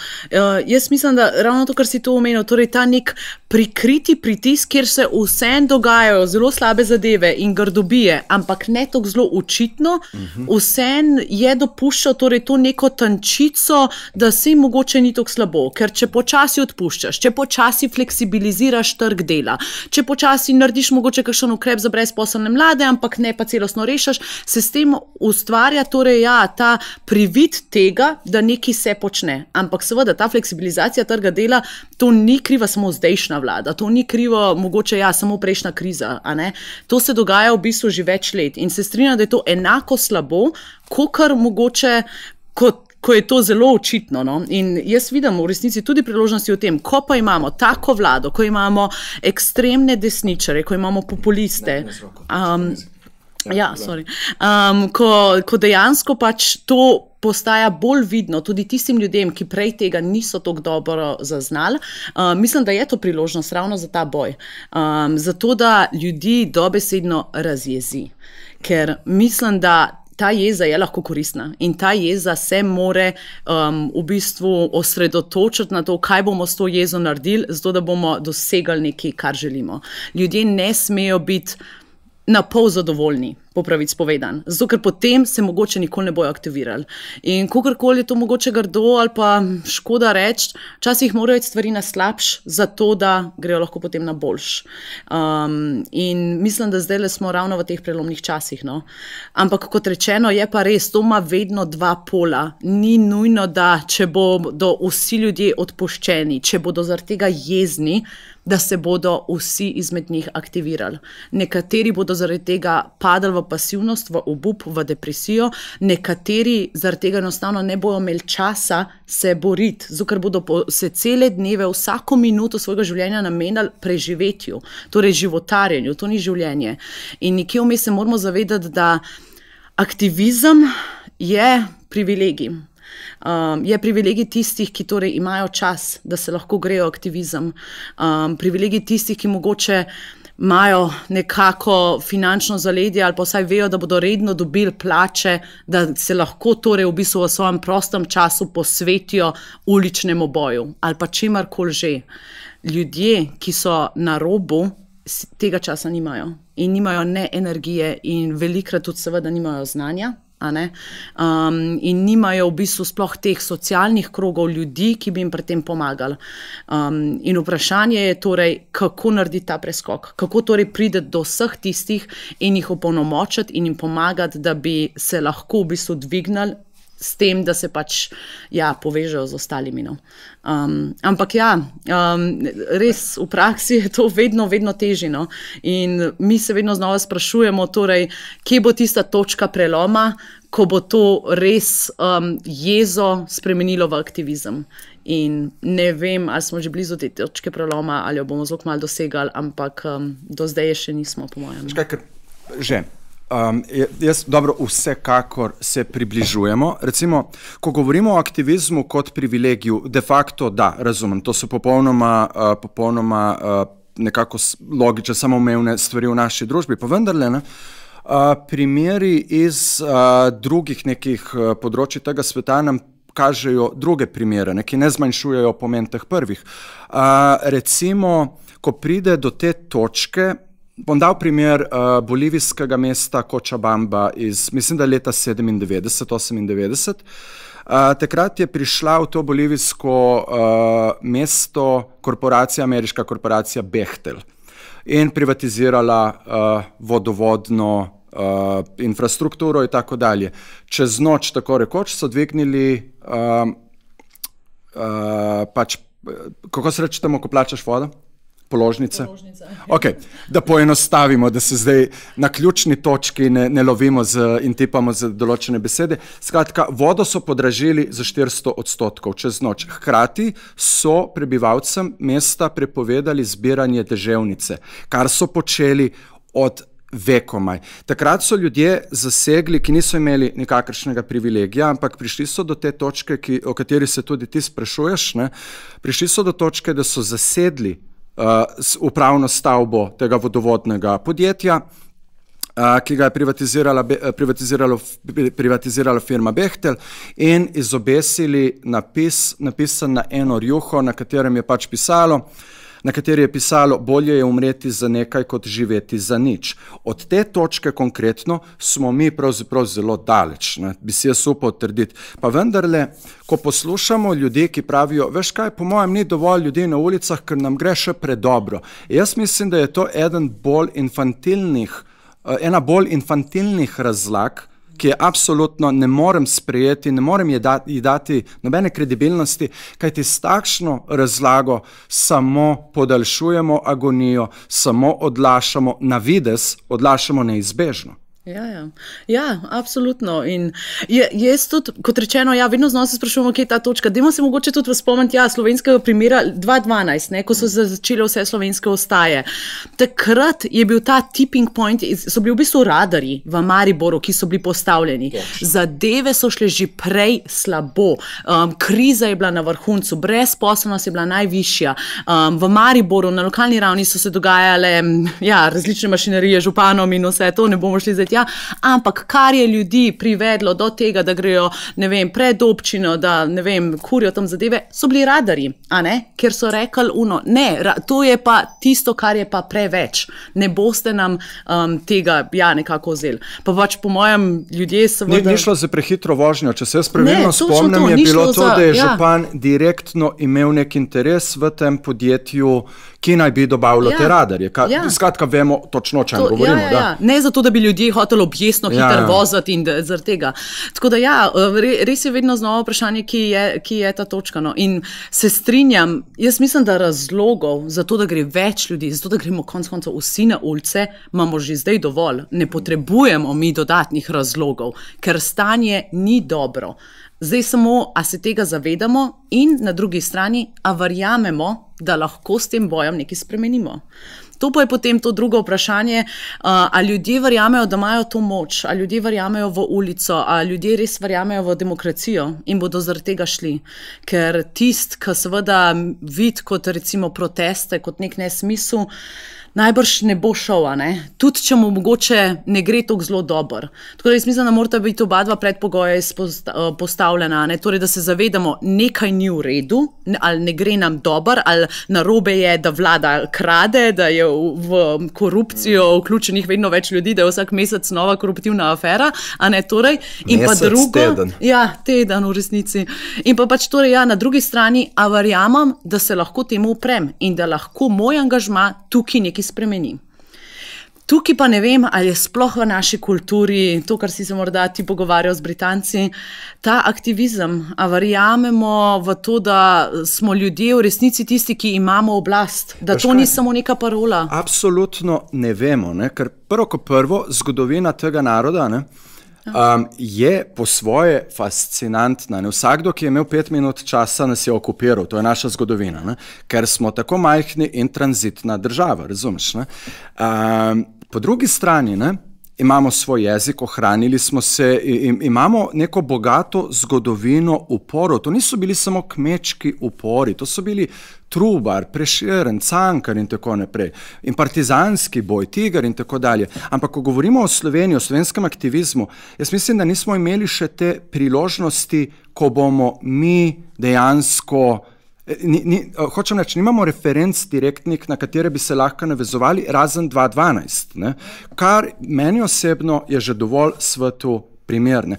Jaz mislim, da ravno to, kar si to omenil, torej ta nek prikriti pritisk, kjer se vseeno dogajajo zelo slabe zadeve in grdobije, ampak ne tako zelo očitno, vseeno je dopuščal torej to neko tančico, da se mogoče ni tako slabo, ker če počasi odpuščaš, če počasi fleksibiliziraš trg dela, če počasi narediš mogoče kakšen ukrep za brezposelne mlade, ampak ne pa celostno rešaš, se s tem ustvarja torej ta privid tega, da nekaj se počne. Ampak seveda ta fleksibilizacija trga dela, to ni kriva samo zdajšnja vlada, to ni krivo mogoče samo prejšnja kriza. To se dogaja v bistvu že več let in se strinjam, da je to enako slabo, kakor mogoče ko je to zelo očitno. In jaz vidim v resnici tudi priložnosti v tem, ko pa imamo tako vlado, ko imamo ekstremne desničare, ko imamo populiste, ko dejansko pač to postaja bolj vidno tudi tistim ljudem, ki prej tega niso tako dobro zaznali. Mislim, da je to priložnost ravno za ta boj. Zato, da ljudi dobesedno razjezi. Ker mislim, da ta jeza je lahko koristna in ta jeza se more v bistvu osredotočiti na to, kaj bomo s to jezo naredili, zato da bomo dosegali nekaj, kar želimo. Ljudje ne smejo biti na pol zadovoljni, po pravici povedan. Zato, ker potem se mogoče nikoli ne bojo aktivirali. In kakorkoli je to mogoče grdo ali pa škoda reči, včasih morajo iti stvari na slabš, zato da grejo lahko potem na boljš. In mislim, da zdaj smo ravno v teh prelomnih časih. Ampak kot rečeno, je pa res, to ima vedno dva pola. Ni nujno, da če bodo vsi ljudje odpuščeni, če bodo zaradi tega jezni, da se bodo vsi izmed njih aktivirali. Nekateri bodo zaradi tega padali v pasivnost, v obup, v depresijo, nekateri zaradi tega enostavno ne bojo imeli časa se boriti, zato ker bodo se cele dneve, vsako minuto svojega življenja namenili preživetju, torej životarjenju, to ni življenje. In nekje vmes se moramo zavedati, da aktivizem je privilegij. Je privilegij tistih, ki torej imajo čas, da se lahko grejo aktivizem. Privilegij tistih, ki mogoče imajo nekako finančno zaledje ali pa vsaj vejo, da bodo redno dobili plače, da se lahko torej v bistvu v svojem prostem času posvetijo uličnemu boju ali pa čemarkoli že. Ljudje, ki so na robu, tega časa nimajo in nimajo ne energije in velikrat tudi seveda nimajo znanja. in nimajo v bistvu sploh teh socialnih krogov ljudi, ki bi jim pri tem pomagali. In vprašanje je torej, kako narediti ta preskok, kako torej priti do vseh tistih in jih opolnomočiti in jim pomagati, da bi se lahko v bistvu dvignili s tem, da se pač povežejo z ostalimi. No. Ampak res v praksi je to vedno težje. No. In mi se vedno znova sprašujemo, torej, kje bo tista točka preloma, ko bo to res jezo spremenilo v aktivizem. In ne vem, ali smo že blizu te točke preloma, ali jo bomo zelo malo dosegali, ampak do zdaj še nismo, po mojem. Že. Jaz dobro vsekakor se približujemo. Recimo, ko govorimo o aktivizmu kot privilegiju, de facto da, razumem, to so popolnoma nekako logične, samoumevne stvari v naši družbi, pa vendarle ne. Primeri iz drugih nekih področji tega sveta nam kažejo druge primere, ki ne zmanjšujejo pomen teh prvih. Recimo, ko pride do te točke, bom dal primer bolivijskega mesta Cochabamba iz, mislim, da leta 97-98. Takrat je prišla v to bolivijsko mesto ameriška korporacija Bechtel in privatizirala vodovodno infrastrukturo in tako dalje. Čez noč, tako rekoč, so dvignili kako se reče temu, ko plačaš vodo? Položnice. Okay. Da poenostavimo, da se zdaj na ključni točki ne lovimo in tipamo za določene besede. Skratka, vodo so podražili za 400% čez noč. Hkrati so prebivalcem mesta prepovedali zbiranje deževnice, kar so počeli od vekomaj. Takrat so ljudje zasegli, ki niso imeli nikakršnega privilegija, ampak prišli so do te točke, o kateri se tudi ti sprašuješ, prišli so do točke, da so zasedli upravno stavbo tega vodovodnega podjetja, ki ga je privatizirala firma Bechtel in izobesili napisan na eno rjuho, na katerem je pač pisalo, bolje je umreti za nekaj, kot živeti za nič. Od te točke konkretno smo mi pravzaprav zelo daleč, bi si jaz upal trditi. Pa vendarle, ko poslušamo ljudi, ki pravijo, veš kaj, po mojem ni dovolj ljudi na ulicah, ker nam gre še predobro. Jaz mislim, da je to ena bolj infantilnih razlag, ki je absolutno ne morem sprejeti, ne morem ji dati nobene kredibilnosti, kajti s takšno razlago samo podaljšujemo agonijo, samo odlašamo, na videz odlašamo neizbežno. Ja, absolutno. In jaz tudi, kot rečeno, vedno znova se sprašujemo, kje je ta točka. Dajmo se mogoče tudi spomniti slovenskega primera 2012, ko so se začele vse slovenske ostaje. Takrat je bil ta tipping point, so bili v bistvu radarji v Mariboru, ki so bili postavljeni. Zadeve so šle že prej slabo. Kriza je bila na vrhuncu, brezposelnost je bila najvišja. V Mariboru na lokalni ravni so se dogajale različne mašinerije, županom in vse to, ne bomo šli zdaj. Ampak kar je ljudi privedlo do tega, da grejo, pred občino, da, kurijo tam zadeve, so bili radarji, ker so rekli, to je pa tisto, kar je pa preveč. Ne boste nam tega, nekako vzeli. Pa pač po mojem ljudje seveda... Ni šlo za prehitro vožnjo, če se jaz pravilno spomnim, je bilo to, da je župan direktno imel nek interes v tem podjetju, ki naj bi dobavilo te radarje. Skratka, vemo točno, o čem govorimo. Ne zato, da bi ljudje hoteli objesno hitro voziti in zaradi tega. Tako da res je vedno znova vprašanje, ki je ta točka. In se strinjam, jaz mislim, da razlogov za to, da gre več ljudi, za to, da gremo konec koncev vsi na ulice, imamo že zdaj dovolj. Ne potrebujemo mi dodatnih razlogov, ker stanje ni dobro. Zdaj samo, a se tega zavedamo in na drugi strani, a verjamemo, da lahko s tem bojem nekaj spremenimo. To pa je potem to drugo vprašanje, a ljudje verjamejo, da imajo to moč, a ljudje verjamejo v ulico, a ljudje res verjamejo v demokracijo in bodo zaradi tega šli. Ker tist, ki seveda vidi kot recimo proteste, kot nek nesmisel, najbrž ne bo šel, tudi če mu mogoče ne gre tako zelo dobro. Tako da jaz mislim, da morata biti oba dva predpogoja postavljena, torej da se zavedamo, nekaj ni v redu, ali ne gre nam dobro, ali narobe je, da vlada krade, da je v korupcijo vključenih vedno več ljudi, da je vsak mesec nova koruptivna afera, torej, in mesec, pa drugo, teden. Ja, teden v resnici. In pa pač torej, ja, na drugi strani, a verjamem, da se lahko temu uprem in da lahko moj angažma tukaj nekaj spremeni. Tukaj pa ne vem, ali je sploh v naši kulturi, to, kar si se morda ti pogovarjal z Britanci, ta aktivizem, a verjamemo v to, da smo ljudje v resnici tisti, ki imamo oblast, da to ni samo neka parola. Absolutno ne vemo, ker prvo kot prvo, zgodovina tega naroda, je po svoje fascinantna. Vsakdo, ki je imel 5 minut časa, nas je okupiral, to je naša zgodovina, ker smo tako majhni in tranzitna država, razumeš? Po drugi strani, imamo svoj jezik, ohranili smo se in imamo neko bogato zgodovino uporov. To niso bili samo kmečki upori, to so bili Trubar, Prešeren, Cankar in tako naprej. In partizanski boj, Tigar in tako dalje. Ampak, ko govorimo o Sloveniji, o slovenskem aktivizmu, jaz mislim, da nismo imeli še te priložnosti, ko bomo mi dejansko hočem reči, nimamo referenc direktnih, na katere bi se lahko navezovali, razen 2012, kar meni osebno je že dovolj svetu primerne.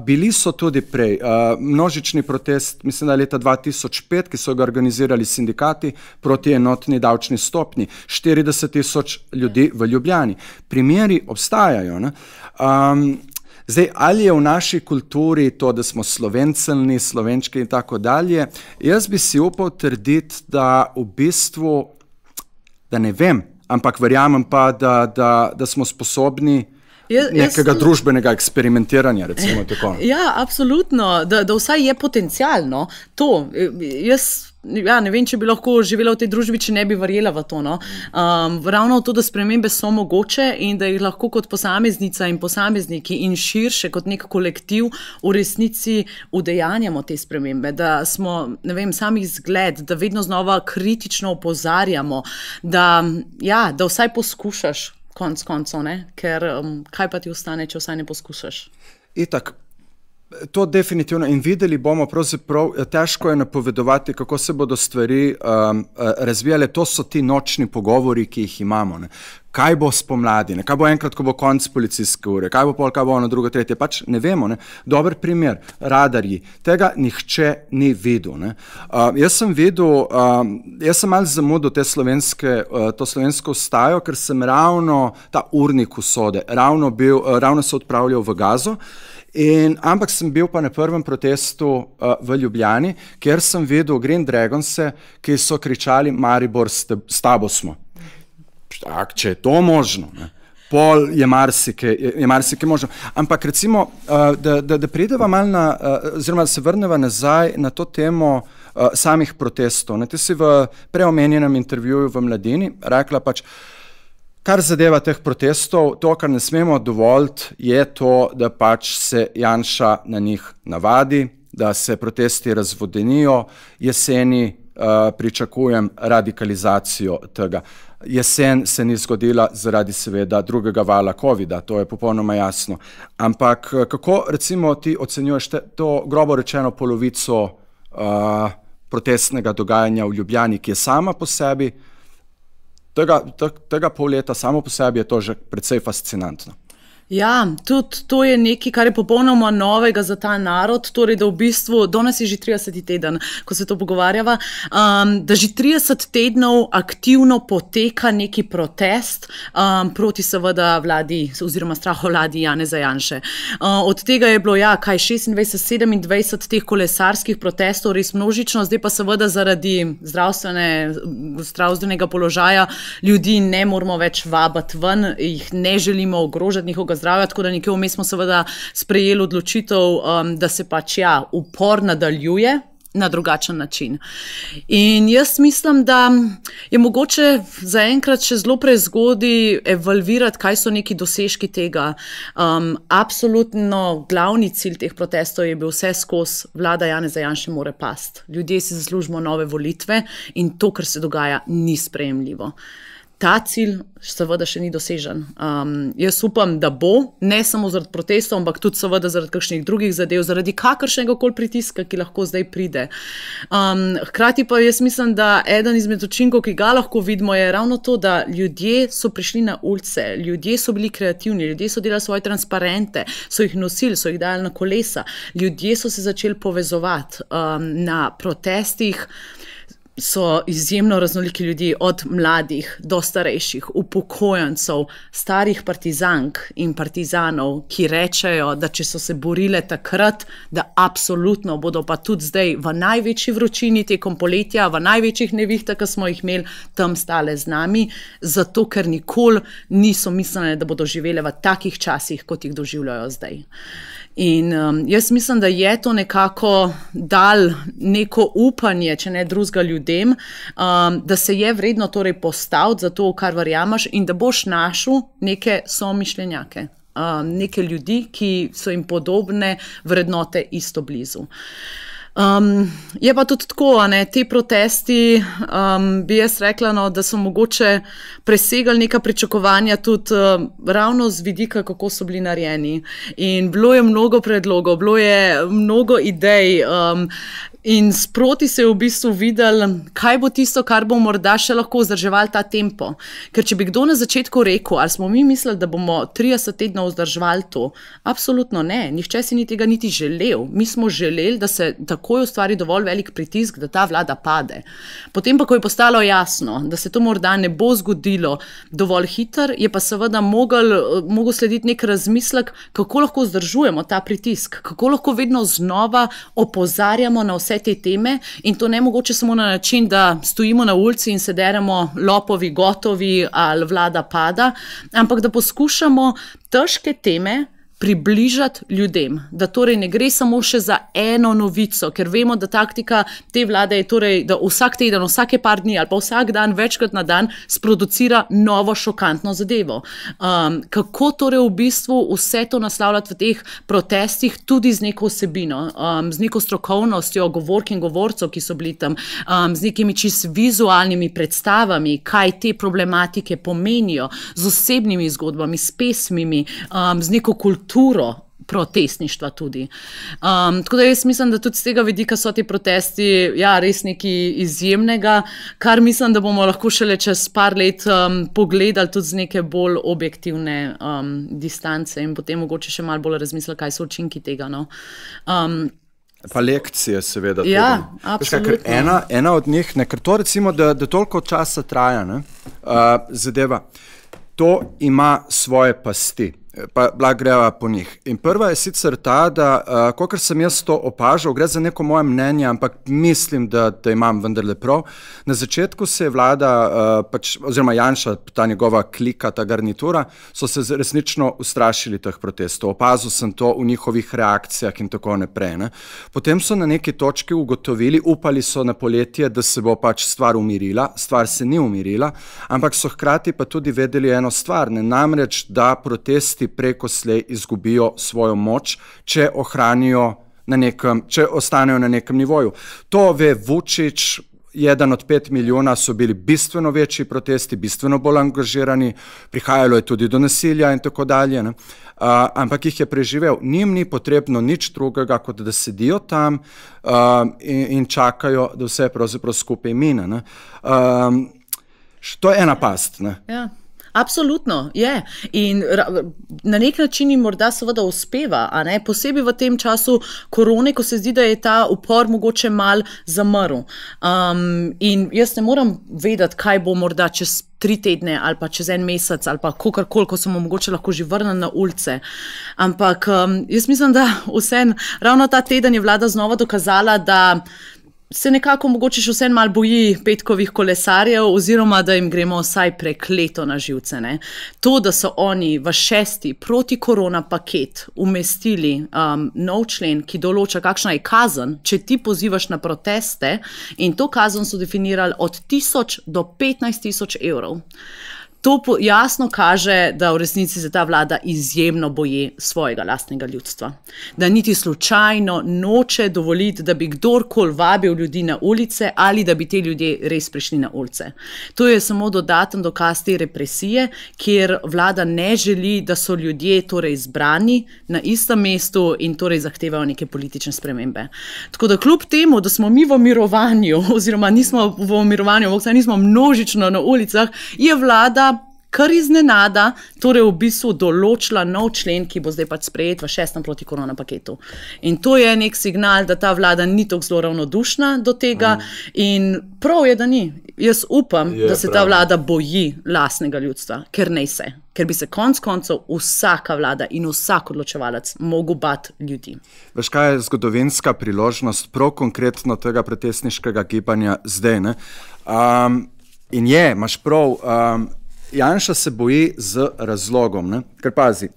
Bili so tudi prej množični protest, mislim, da leta 2005, ki so ga organizirali sindikati proti enotni davčni stopnji, 40.000 ljudi v Ljubljani. Primeri obstajajo, Zdaj, ali je v naši kulturi to, da smo slovencelni, slovenčki in tako dalje, jaz bi si upal trditi, da v bistvu, da ne vem, ampak verjamem pa, da smo sposobni nekega družbenega eksperimentiranja, recimo tako. Ja, absolutno, da vsaj je potencialno to. Jaz ne vem, če bi lahko živela v tej družbi, če ne bi verjela v to. Ravno to, da spremembe so mogoče in da jih lahko kot posameznica in posamezniki in širše kot nek kolektiv v resnici udejanjamo te spremembe, da smo, ne vem, sami zgled, da vedno znova kritično opozarjamo, da vsaj poskušaš konc koncev, ker kaj pa ti ostane, če vsaj ne poskušaš? Itak, to definitivno in videli bomo, pravzaprav težko je napovedovati, kako se bodo stvari razvijale. To so ti nočni pogovori, ki jih imamo. Kaj bo spomladi, kaj bo enkrat, ko bo konc policijske ure, kaj bo pol, kaj bo ono, drugo, tretje, pač ne vemo. Dober primer, radarji, tega nihče ni videl. Jaz sem videl, jaz sem malo zamudil to slovensko vstajo, ker sem ravno ta urnik usode, ravno se odpravljal v Gazo. Ampak sem bil pa na prvem protestu v Ljubljani, kjer sem videl Green Dragonse, ki so kričali Maribor, s tabo smo. Če je to možno, pol je marsikaj možno. Ampak recimo, da prideva malo oziroma se vrneva nazaj na to temo samih protestov. Ti si v preomenjenem intervjuju v Mladini rekla pač, kar zadeva teh protestov, to, kar ne smemo dovoliti, je to, da pač se Janša na njih navadi, da se protesti razvodenijo, jeseni pričakujem radikalizacijo tega. Jesen se ni zgodila zaradi seveda drugega vala covida, to je popolnoma jasno. Ampak kako recimo ti ocenjuješ to grobo rečeno polovico protestnega dogajanja v Ljubljani, ki je sama po sebi, tega pol leta samo po sebi je to že precej fascinantno. Ja, tudi to je nekaj, kar je popolnoma novega za ta narod, torej da v bistvu, danes je že 30. teden, ko se to pogovarjava, da že 30 tednov aktivno poteka neki protest proti seveda vladi oziroma strahovladi Janeza Janše. Od tega je bilo, 26-27 teh kolesarskih protestov, res množično, zdaj pa seveda zaradi zdravstvenega položaja ljudi ne moramo več vabiti ven, jih ne želimo ogrožati njihovega zdravja, tako da nekje vmes smo seveda sprejeli odločitev, da se pač upor nadaljuje na drugačen način. In jaz mislim, da je mogoče zaenkrat še zelo prezgodaj evalvirati, kaj so neki dosežki tega. Absolutno glavni cilj teh protestov je bil vse skozi, vlada Janeza Janše mora pasti. Ljudje si zaslužimo nove volitve in to, kar se dogaja, ni sprejemljivo. ta cilj seveda še ni dosežen. Jaz upam, da bo, ne samo zaradi protestov, ampak tudi seveda zaradi kakšnih drugih zadev, zaradi kakršnega koli pritiska, ki lahko zdaj pride. Hkrati pa jaz mislim, da eden izmed učinkov, ki ga lahko vidimo, je ravno to, da ljudje so prišli na ulice, ljudje so bili kreativni, ljudje so delali svoje transparente, so jih nosili, so jih dali na kolesa, ljudje so se začeli povezovati na protestih. So izjemno raznoliki ljudje, od mladih do starejših, upokojencev, starih partizank in partizanov, ki rečejo, da če so se borile takrat, da absolutno bodo pa tudi zdaj v največji vročini tekom poletja, v največjih nevihtah, ki smo jih imeli, tam stale z nami, zato ker nikoli niso mislili, da bodo živele v takih časih, kot jih doživljajo zdaj. In jaz mislim, da je to nekako dal neko upanje, če ne drugega ljudem, da se je vredno torej postaviti za to, kar verjameš, in da boš našel neke somišljenjake, neke ljudi, ki so jim podobne vrednote isto blizu. Je pa tudi tako, te protesti, bi jaz rekla, da so mogoče presegali neka pričakovanja tudi ravno z vidika, kako so bili narejeni. In bilo je mnogo predlogov, bilo je mnogo idej, in sproti se je v bistvu videl, kaj bo tisto, kar bo morda še lahko vzdrževali ta tempo. Ker če bi kdo na začetku rekel, ali smo mi mislili, da bomo 30 tednov vzdrževali to, absolutno ne, nihče si ni tega niti želel. Mi smo želeli, da se takoj ustvari dovolj velik pritisk, da ta vlada pade. Potem pa, ko je postalo jasno, da se to morda ne bo zgodilo dovolj hitro, je pa seveda mogel slediti nek razmislek, kako lahko vzdržujemo ta pritisk, kako lahko vedno znova opozarjamo na vse te teme, in to ne mogoče samo na način, da stojimo na ulici in se deremo lopovi gotovi ali vlada pada, ampak da poskušamo težke teme približati ljudem, da torej ne gre samo še za eno novico, ker vemo, da taktika te vlade je torej, da vsak teden, vsake par dni ali pa vsak dan, večkrat na dan sproducira novo šokantno zadevo. Kako torej v bistvu vse to naslavljati v teh protestih tudi z neko vsebino, z neko strokovnostjo govork in govorcev, ki so bili tam, z nekimi čisto vizualnimi predstavami, kaj te problematike pomenijo, z osebnimi zgodbami, s pesmimi, z neko kulturo protestništva tudi. Tako da jaz mislim, da tudi z tega vidika so ti protesti res nekaj izjemnega, kar mislim, da bomo lahko šele čez par let pogledali tudi z neke bolj objektivne distance in potem mogoče še malo bolj razmislili, kaj so učinki tega. Pa lekcije seveda. Ja, absolutno. Ena od njih, ker to recimo, da toliko časa traja, zadeva, to ima svoje pasti. Pa greva po njih. In prva je sicer ta, da kakor sem jaz to opažal, gre za neko moje mnenje, ampak mislim, da imam vendarle prav. Na začetku se je vlada, oziroma Janša, ta njegova klika, ta garnitura, so se resnično ustrašili teh protestov. Opazil sem to v njihovih reakcijah in tako naprej. Potem so na neki točki ugotovili, upali so na poletje, da se bo stvar umirila, stvar se ni umirila, ampak so hkrati pa tudi vedeli eno stvar, namreč, da protesti preko slej izgubijo svojo moč, če ostanejo na nekem nivoju. To ve Vučić, 1 od 5 milijona so bili bistveno večji protesti, bistveno bolj angažirani, prihajalo je tudi do nasilja in tako dalje, ampak jih je preživel. Njim ni potrebno nič drugega, kot da sedijo tam in čakajo, da vse pravzaprav skupaj mine. To je ena past. Ja. Absolutno, je. In na nek način jim morda seveda uspeva, posebej v tem času korone, ko se zdi, da je ta upor mogoče mal zamrl. In jaz ne moram vedeti, kaj bo morda čez 3 tedne ali pa čez 1 mesec ali pa kakorkoli, ko smo mogoče lahko že vrnili na ulice. Ampak jaz mislim, da ravno ta teden je vlada znova dokazala, da se nekako mogoče še vsem malo boji petkovih kolesarjev oziroma da jim gremo vsaj prekleto na živce. To, da so oni v 6. protikorona paket umestili nov člen, ki določa, kakšna je kazen, če ti pozivaš na proteste, in to kazen so definirali od 1000 do 15 000 evrov. To jasno kaže, da v resnici se ta vlada izjemno boji svojega lastnega ljudstva. Da niti slučajno noče dovoliti, da bi kdorkoli vabil ljudi na ulice ali da bi te ljudje res prišli na ulice. To je samo dodaten dokaz te represije, kjer vlada ne želi, da so ljudje torej zbrani na istem mestu in torej zahtevajo neke politične spremembe. Tako da kljub temu, da smo mi v mirovanju, oziroma nismo v mirovanju, nismo množično na ulicah, je vlada kar iznenada, torej v bistvu določila nov člen, ki bo zdaj pač sprejet v 6. protikorona paketu. In to je nek signal, da ta vlada ni tako zelo ravnodušna do tega in prav je, da ni. Jaz upam, da se ta vlada boji lastnega ljudstva, ker bi se konec koncev vsaka vlada in vsak odločevalec mogel bati ljudi. Veš, kaj je zgodovinska priložnost prav konkretno tega protestniškega gibanja zdaj, ne? In imaš prav, Janša se boji z razlogom, ne? Ker pazi,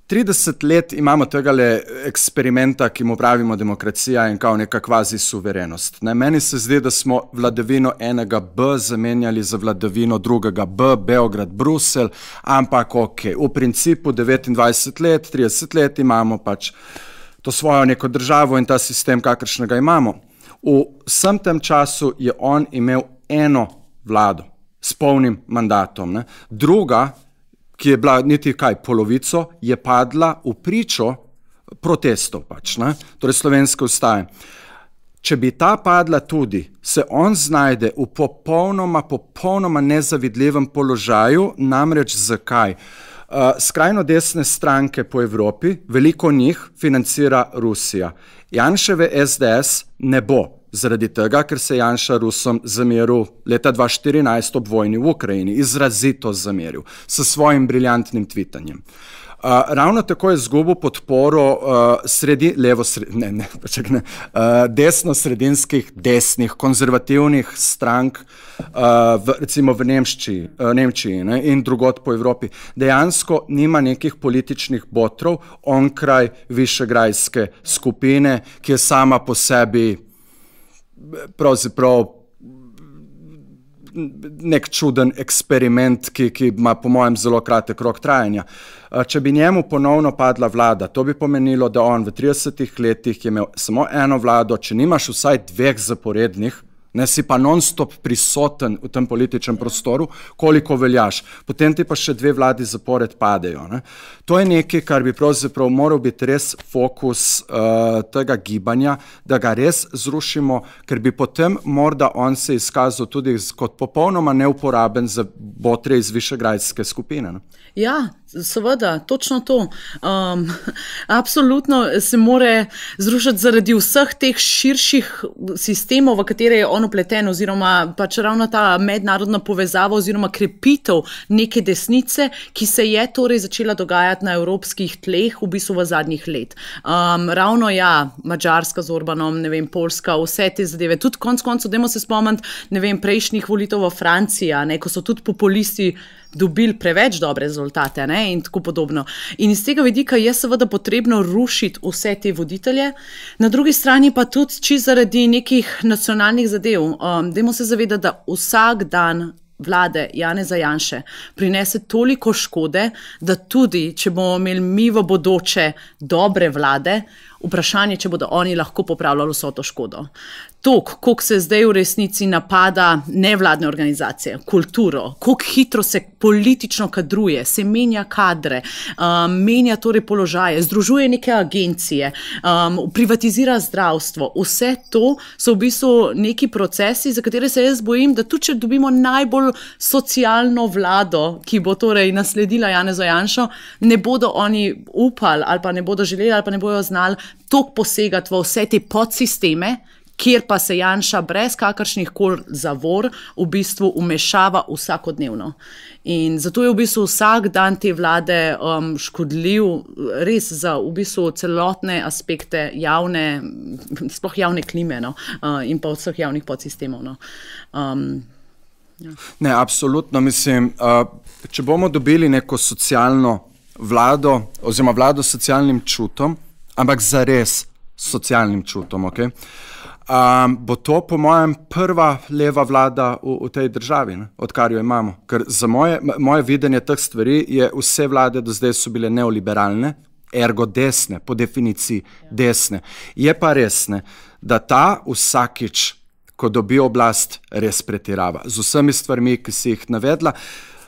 30 let imamo tegale eksperimenta, ki mu pravimo demokracija in kao neka kvazi suverenost. Ne? Meni se zdi, da smo vladavino enega B zamenjali za vladavino drugega B, Beograd, Bruselj, ampak ok, v principu 29 let, 30 let imamo pač to svojo neko državo in ta sistem, kakršnega imamo. V vsem tem času je on imel eno vlado s polnim mandatom. Ne? Druga, ki je bila niti polovico, je padla v pričo protestov pač, ne? Torej slovenske vstaje. Če bi ta padla tudi, se on znajde v popolnoma nezavidljivem položaju, namreč zakaj? Skrajno desne stranke po Evropi, veliko njih financira Rusija. Janševe SDS ne bo. Zaradi tega, ker se Janša Rusom zameril leta 2014 ob vojni v Ukrajini, izrazito zameril, s svojim briljantnim tvitanjem. Ravno tako je izgubil podporo desno-sredinskih, desnih, konzervativnih strank, recimo v Nemčiji in drugod po Evropi. Dejansko nima nekih političnih botrov onkraj višegrajske skupine, ki je sama po sebi pravzaprav nek čuden eksperiment, ki ima po mojem zelo kratek rok trajanja. Če bi njemu ponovno padla vlada, to bi pomenilo, da on v 30 letih je imel samo eno vlado, če nimaš vsaj 2 zaporednih, ne si pa non-stop prisoten v tem političnem prostoru, koliko veljaš. Potem ti pa še 2 vladi zapored padejo. Ne? To je nekaj, kar bi pravzaprav moral biti res fokus tega gibanja, da ga res zrušimo, ker bi potem morda on se izkazal tudi kot popolnoma neuporaben za botre iz višegrajske skupine. Ne? Ja, seveda, točno to. Absolutno se more zrušiti zaradi vseh teh širših sistemov, v katere je on upleten, oziroma pač ravno ta mednarodna povezava oziroma krepitev neke desnice, ki se je torej začela dogajati na evropskih tleh v bistvu v zadnjih let. Ravno Madžarska z Orbanom, ne vem, Poljska, vse te zadeve. Tudi konec koncev, dajmo se spomniti, ne vem, prejšnjih volitev v Franciji, ko so tudi populisti dobili preveč dobre rezultate, ne, in tako podobno. In iz tega vidika je seveda potrebno rušiti vse te voditelje, na drugi strani pa tudi čisto zaradi nekih nacionalnih zadev. Dajmo se zavedati, da vsak dan vlade Janeza Janše prinese toliko škode, da tudi, če bomo imeli mi v bodoče dobre vlade, vprašanje, če bodo oni lahko popravljali vso to škodo. Koliko se zdaj v resnici napada nevladne organizacije, kulturo, koliko hitro se politično kadruje, se menja kadre, menja torej položaje, združuje neke agencije, privatizira zdravstvo. Vse to so v bistvu neki procesi, za katere se jaz bojim, da tudi če dobimo najbolj socialno vlado, ki bo torej nasledila Janeza Janšo, ne bodo oni upali ali pa ne bodo želeli ali pa ne bodo znali toliko posegati v vse te podsisteme, kjer pa se Janša brez kakršnih koli zavor v bistvu vmešava vsakodnevno. In zato je v bistvu vsak dan te vlade škodljiv res za v bistvu celotne aspekte javne, sploh javne klime, no, in pa vseh javnih podsistemov. No. Ne, absolutno, mislim, če bomo dobili neko socialno vlado, oziroma vlado s socialnim čutom, ampak zares socialnim čutom, ok? bo to po mojem prva leva vlada v tej državi, ne? Odkar jo imamo. Ker za moje videnje teh stvari je vse vlade do zdaj so bile neoliberalne, ergo desne, po definiciji desne. Je pa res, ne, da ta vsakič, ko dobi oblast, res pretirava. Z vsemi stvarmi, ki si jih navedla.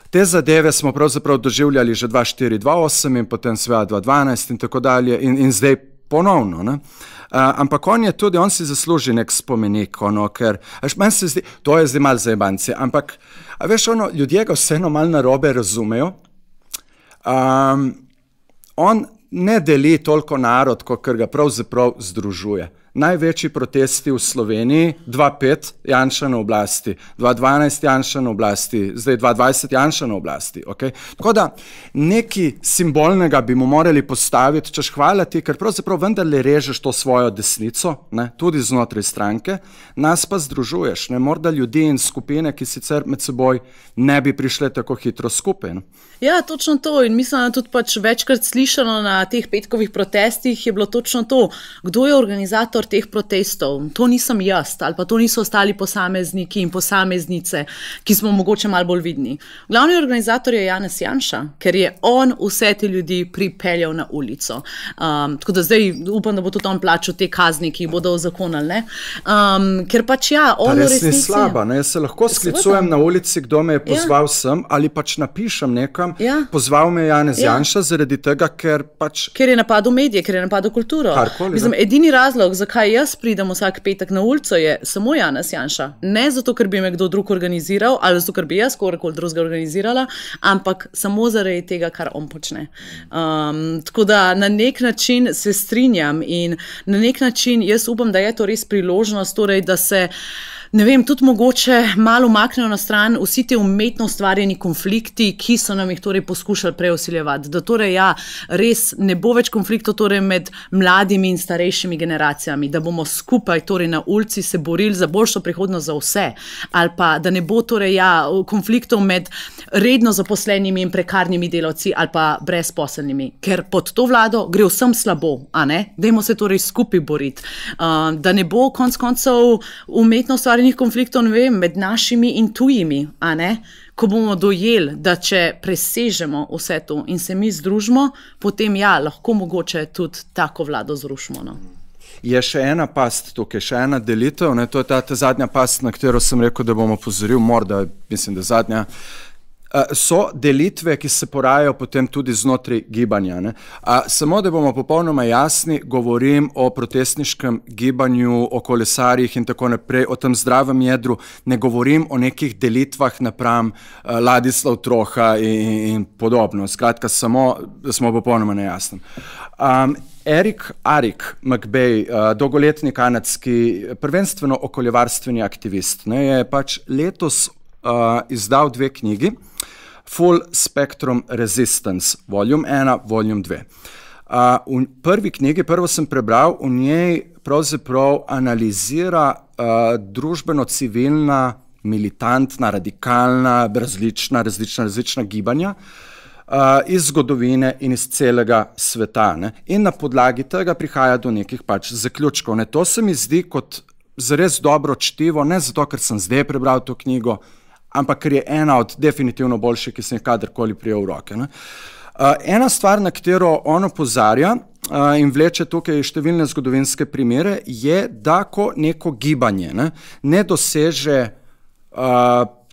Te zadeve smo pravzaprav doživljali že 2004-2008 in potem seveda 2012 in tako dalje in zdaj ponovno, ne. Ampak on si zasluži nek spomenik, ker, meni se zdi, to je zdaj malo zajebanci, ampak, veš, ljudje ga vseeno malo narobe razumejo. On ne deli toliko narod, kot ga pravzaprav združuje. Največji protesti v Sloveniji, 2005 Janša na oblasti, 2012 Janša na oblasti, zdaj 2020 Janša na oblasti. Okay? Tako da nekaj simbolnega bi mu morali postaviti, češ hvala ti, ker pravzaprav vendarle režeš to svojo desnico, ne, tudi znotraj stranke, nas pa združuješ, ne, morda ljudi in skupine, ki sicer med seboj ne bi prišle tako hitro skupaj. Ne. Ja, točno to in mislim, da tudi pač večkrat slišano na teh petkovih protestih je bilo točno to, kdo je organizator teh protestov. To nisem jaz ali pa to niso ostali posamezniki in posameznice, ki smo mogoče malo bolj vidni. Glavni organizator je Janez Janša, ker je on vse te ljudi pripeljal na ulico. Tako da zdaj upam, da bo tudi on plačal te kazni, ki jih bodo uzakonili, ne. Ker pač ja, on v resnici... Ta res ni slaba, ne, jaz se lahko sklicujem na ulici, kdo me je pozval sem, ali pač napišem nekam, pozval me je Janez Janša zaradi tega, ker pač... Ker je napadel medije, ker je napadel kulturo. Mislim, edini razlog, zakaj jaz pridem vsak petek na ulico, je samo Janez Janša. Ne zato, ker bi me kdo drug organiziral, ali zato, ker bi jaz kogarkoli drugega organizirala, ampak samo zaradi tega, kar on počne. Tako da na nek način se strinjam in na nek način jaz upam, da je to res priložnost, torej, da se ne vem, tudi mogoče malo umaknejo na stran vsi te umetno ustvarjeni konflikti, ki so nam jih torej poskušali preosiljevati. Da torej ja, res ne bo več konfliktov torej med mladimi in starejšimi generacijami, da bomo skupaj torej na ulici se borili za boljšo prihodnost za vse. Ali pa, da ne bo torej ja, konfliktov med redno zaposlenimi in prekarnimi delavci ali pa brezposelnimi. Ker pod to vlado gre vsem slabo, a ne? Dajmo se torej skupaj boriti. Da ne bo konec koncev umetno ustvarjeni konfliktov, ne vem, med našimi in tujimi, a ne? Ko bomo dojeli, da če presežemo vse to in se mi združimo, potem ja, lahko mogoče tudi tako vlado zrušimo, no. Je še ena past tukaj, še ena delitev, ne? To je ta zadnja past, na katero sem rekel, da bom opozoril, morda, mislim, da zadnja. So delitve, ki se porajajo potem tudi znotraj gibanja. Ne? Samo, da bomo popolnoma jasni, govorim o protestniškem gibanju, o kolesarjih in tako naprej, o tem zdravem jedru, ne govorim o nekih delitvah napram Ladislav Troha in podobno. Skratka, samo, da smo popolnoma nejasni. Erik Arik McBay, dolgoletni kanadski, prvenstveno okoljevarstveni aktivist, ne, je pač letos izdal 2 knjigi, Full Spectrum Resistance, volume 1, volume 2. V prvi knjigi, prvo sem prebral, v njej pravzaprav analizira družbeno-civilna, militantna, radikalna, različna gibanja iz zgodovine in iz celega sveta. Ne? In na podlagi tega prihaja do nekih pač zaključkov. Ne? To se mi zdi kot zares dobro čtivo, ne zato, ker sem zdaj prebral to knjigo, ampak ker je ena od definitivno boljših, ki sem jih kadarkoli prijel v roke. Ne? Ena stvar, na katero on opozarja in vleče tukaj številne zgodovinske primere, je, da ko neko gibanje ne doseže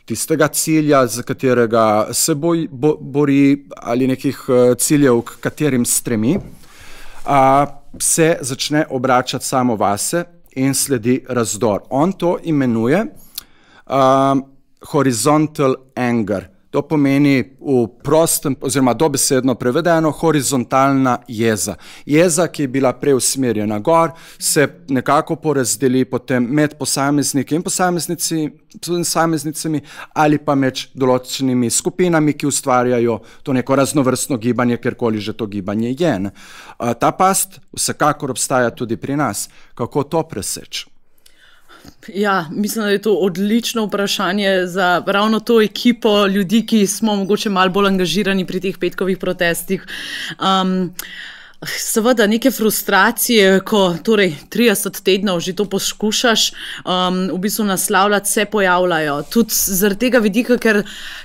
tistega cilja, za katerega se bori, ali nekih ciljev, k katerim stremi, se začne obračati samo vase in sledi razdor. On to imenuje horizontal anger. To pomeni v prostem, oziroma dobesedno prevedeno, horizontalna jeza. Jeza, ki je bila prej usmerjena gor, se nekako porazdeli potem med posamezniki in posameznicami ali pa med določenimi skupinami, ki ustvarjajo to neko raznovrstno gibanje, kjerkoli že to gibanje je. Ne? Ta past vsekakor obstaja tudi pri nas. Kako to preseči? Ja, mislim, da je to odlično vprašanje za ravno to ekipo ljudi, ki smo mogoče malo bolj angažirani pri teh petkovih protestih. Seveda neke frustracije, ko torej 30 tednov že to poskušaš v bistvu naslavljati, se pojavljajo. Tudi zaradi tega vidika, ker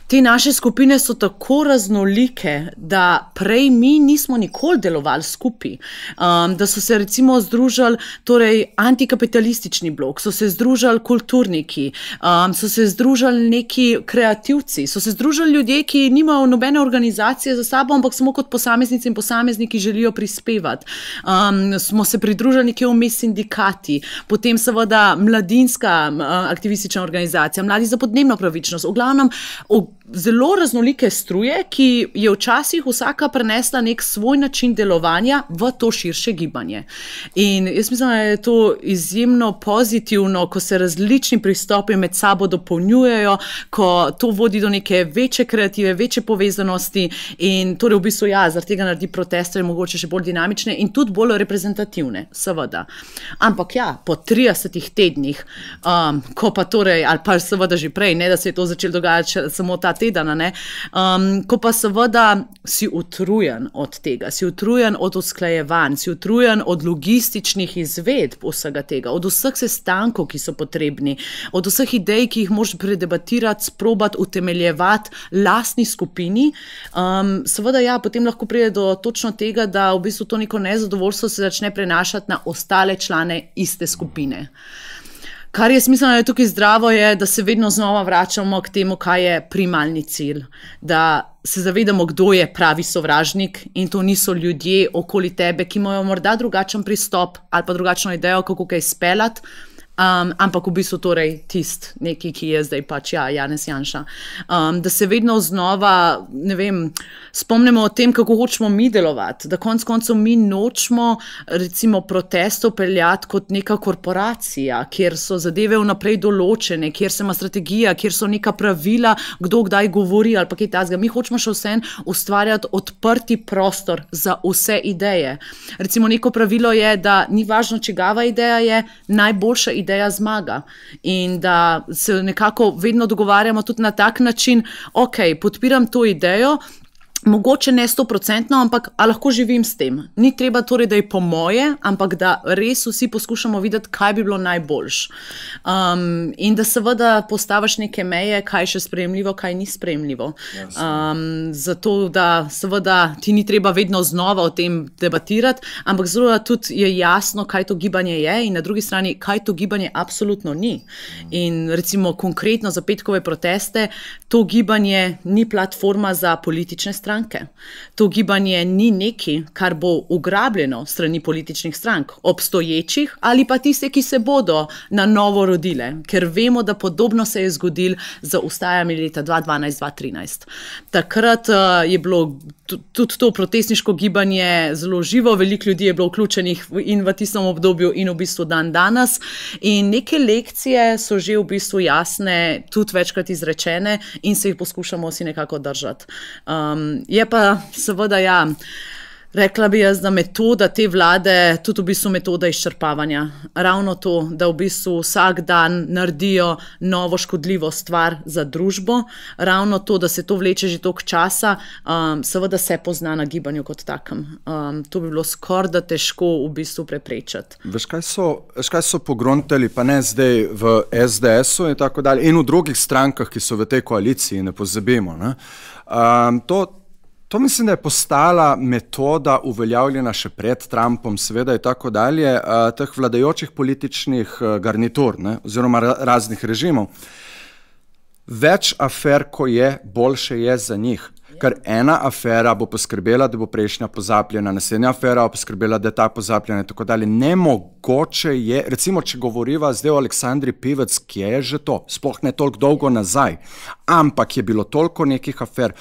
te naše skupine so tako raznolike, da prej mi nismo nikoli delovali skupaj. Da so se recimo združili torej antikapitalistični blok, so se združili kulturniki, so se združili neki kreativci, so se združili ljudje, ki nimajo nobene organizacije za sabo, ampak samo kot posameznici in posamezniki želijo prispevati. Smo se pridružili nekje vmes sindikati, potem seveda mladinska aktivistična organizacija, Mladi za podnebno pravičnost, v glavnem zelo raznolike struje, ki je včasih vsaka prenesla nek svoj način delovanja v to širše gibanje. In jaz mislim, da je to izjemno pozitivno, ko se različni pristopi med sabo dopolnjujejo, ko to vodi do neke večje kreative, večje povezanosti in torej v bistvu zaradi tega naredi proteste mogoče še bolj dinamične in tudi bolj reprezentativne, seveda. Ampak po 30 tednih, ko pa torej, ali pa seveda že prej, ne da se je to začelo dogajati samo ta teden, ko pa seveda si utrujen od tega, si utrujen od usklajevanj, si utrujen od logističnih izvedb vsega tega, od vseh sestankov, ki so potrebni, od vseh idej, ki jih moraš predebatirati, sprobati, utemeljevati lastni skupini, seveda potem lahko pride do točno tega, da v bistvu to neko nezadovoljstvo se začne prenašati na ostale člane iste skupine. Kar jaz mislim, da je tukaj zdravo, je, da se vedno znova vračamo k temu, kaj je primarni cilj. Da se zavedamo, kdo je pravi sovražnik in to niso ljudje okoli tebe, ki imajo morda drugačen pristop ali pa drugačno idejo, kako kaj speljati, ampak v bistvu torej tist neki, ki je zdaj pač Janez Janša. Da se vedno znova, ne vem, spomnimo o tem, kako hočemo mi delovati, da konec koncev mi nočemo recimo protestov peljati kot neka korporacija, kjer so zadeve vnaprej določene, kjer se ima strategija, kjer so neka pravila, kdo kdaj govori ali pa kaj takega. Mi hočemo še vseeno ustvarjati odprti prostor za vse ideje. Recimo neko pravilo je, da ni važno, čigava ideja je, najboljša ideja zmaga in da se nekako vedno dogovarjamo tudi na tak način, ok, podpiram to idejo, mogoče ne 100%, ampak lahko živim s tem. Ni treba torej, da je po moje, ampak da res vsi poskušamo videti, kaj bi bilo najboljš. In da seveda postaviš neke meje, kaj je še sprejemljivo, kaj ni sprejemljivo. Zato, da seveda ti ni treba vedno znova o tem debatirati, ampak zelo tudi je jasno, kaj to gibanje je in na drugi strani, kaj to gibanje absolutno ni. In recimo konkretno za petkove proteste, to gibanje ni platforma za politične stranke. To gibanje ni nekaj, kar bo ugrabljeno strani političnih strank, obstoječih ali pa tiste, ki se bodo na novo rodile, ker vemo, da podobno se je zgodilo z ustajami leta 2012-2013. Takrat je bilo tudi to protestniško gibanje zelo živo, veliko ljudi je bilo vključenih in v tistem obdobju in v bistvu dan danes in neke lekcije so že v bistvu jasne, tudi večkrat izrečene in se jih poskušamo si nekako držati. Je pa seveda rekla bi jaz, da metoda te vlade, tudi v bistvu metoda izčrpavanja. Ravno to, da v bistvu vsak dan naredijo novo škodljivo stvar za družbo, ravno to, da se to vleče že toliko časa, seveda se pozna na gibanju kot takem. To bi bilo skoraj da težko v bistvu preprečiti. Veš, kaj so pogruntali, pa ne zdaj v SDS-u in tako dalje, in v drugih strankah, ki so v tej koaliciji, ne pozabimo. To mislim, da je postala metoda uveljavljena še pred Trumpom, seveda in tako dalje, teh vladajočih političnih garnitur, oziroma raznih režimov. Več afer, ko je, boljše je za njih. Ker ena afera bo poskrbela, da bo prejšnja pozabljena, naslednja afera bo poskrbela, da je ta pozabljena in tako dalje. Nemogoče je, recimo, če govoriva zdaj o Aleksandri Pivec, kje je že to? Sploh ne toliko dolgo nazaj. Ampak je bilo toliko nekih afer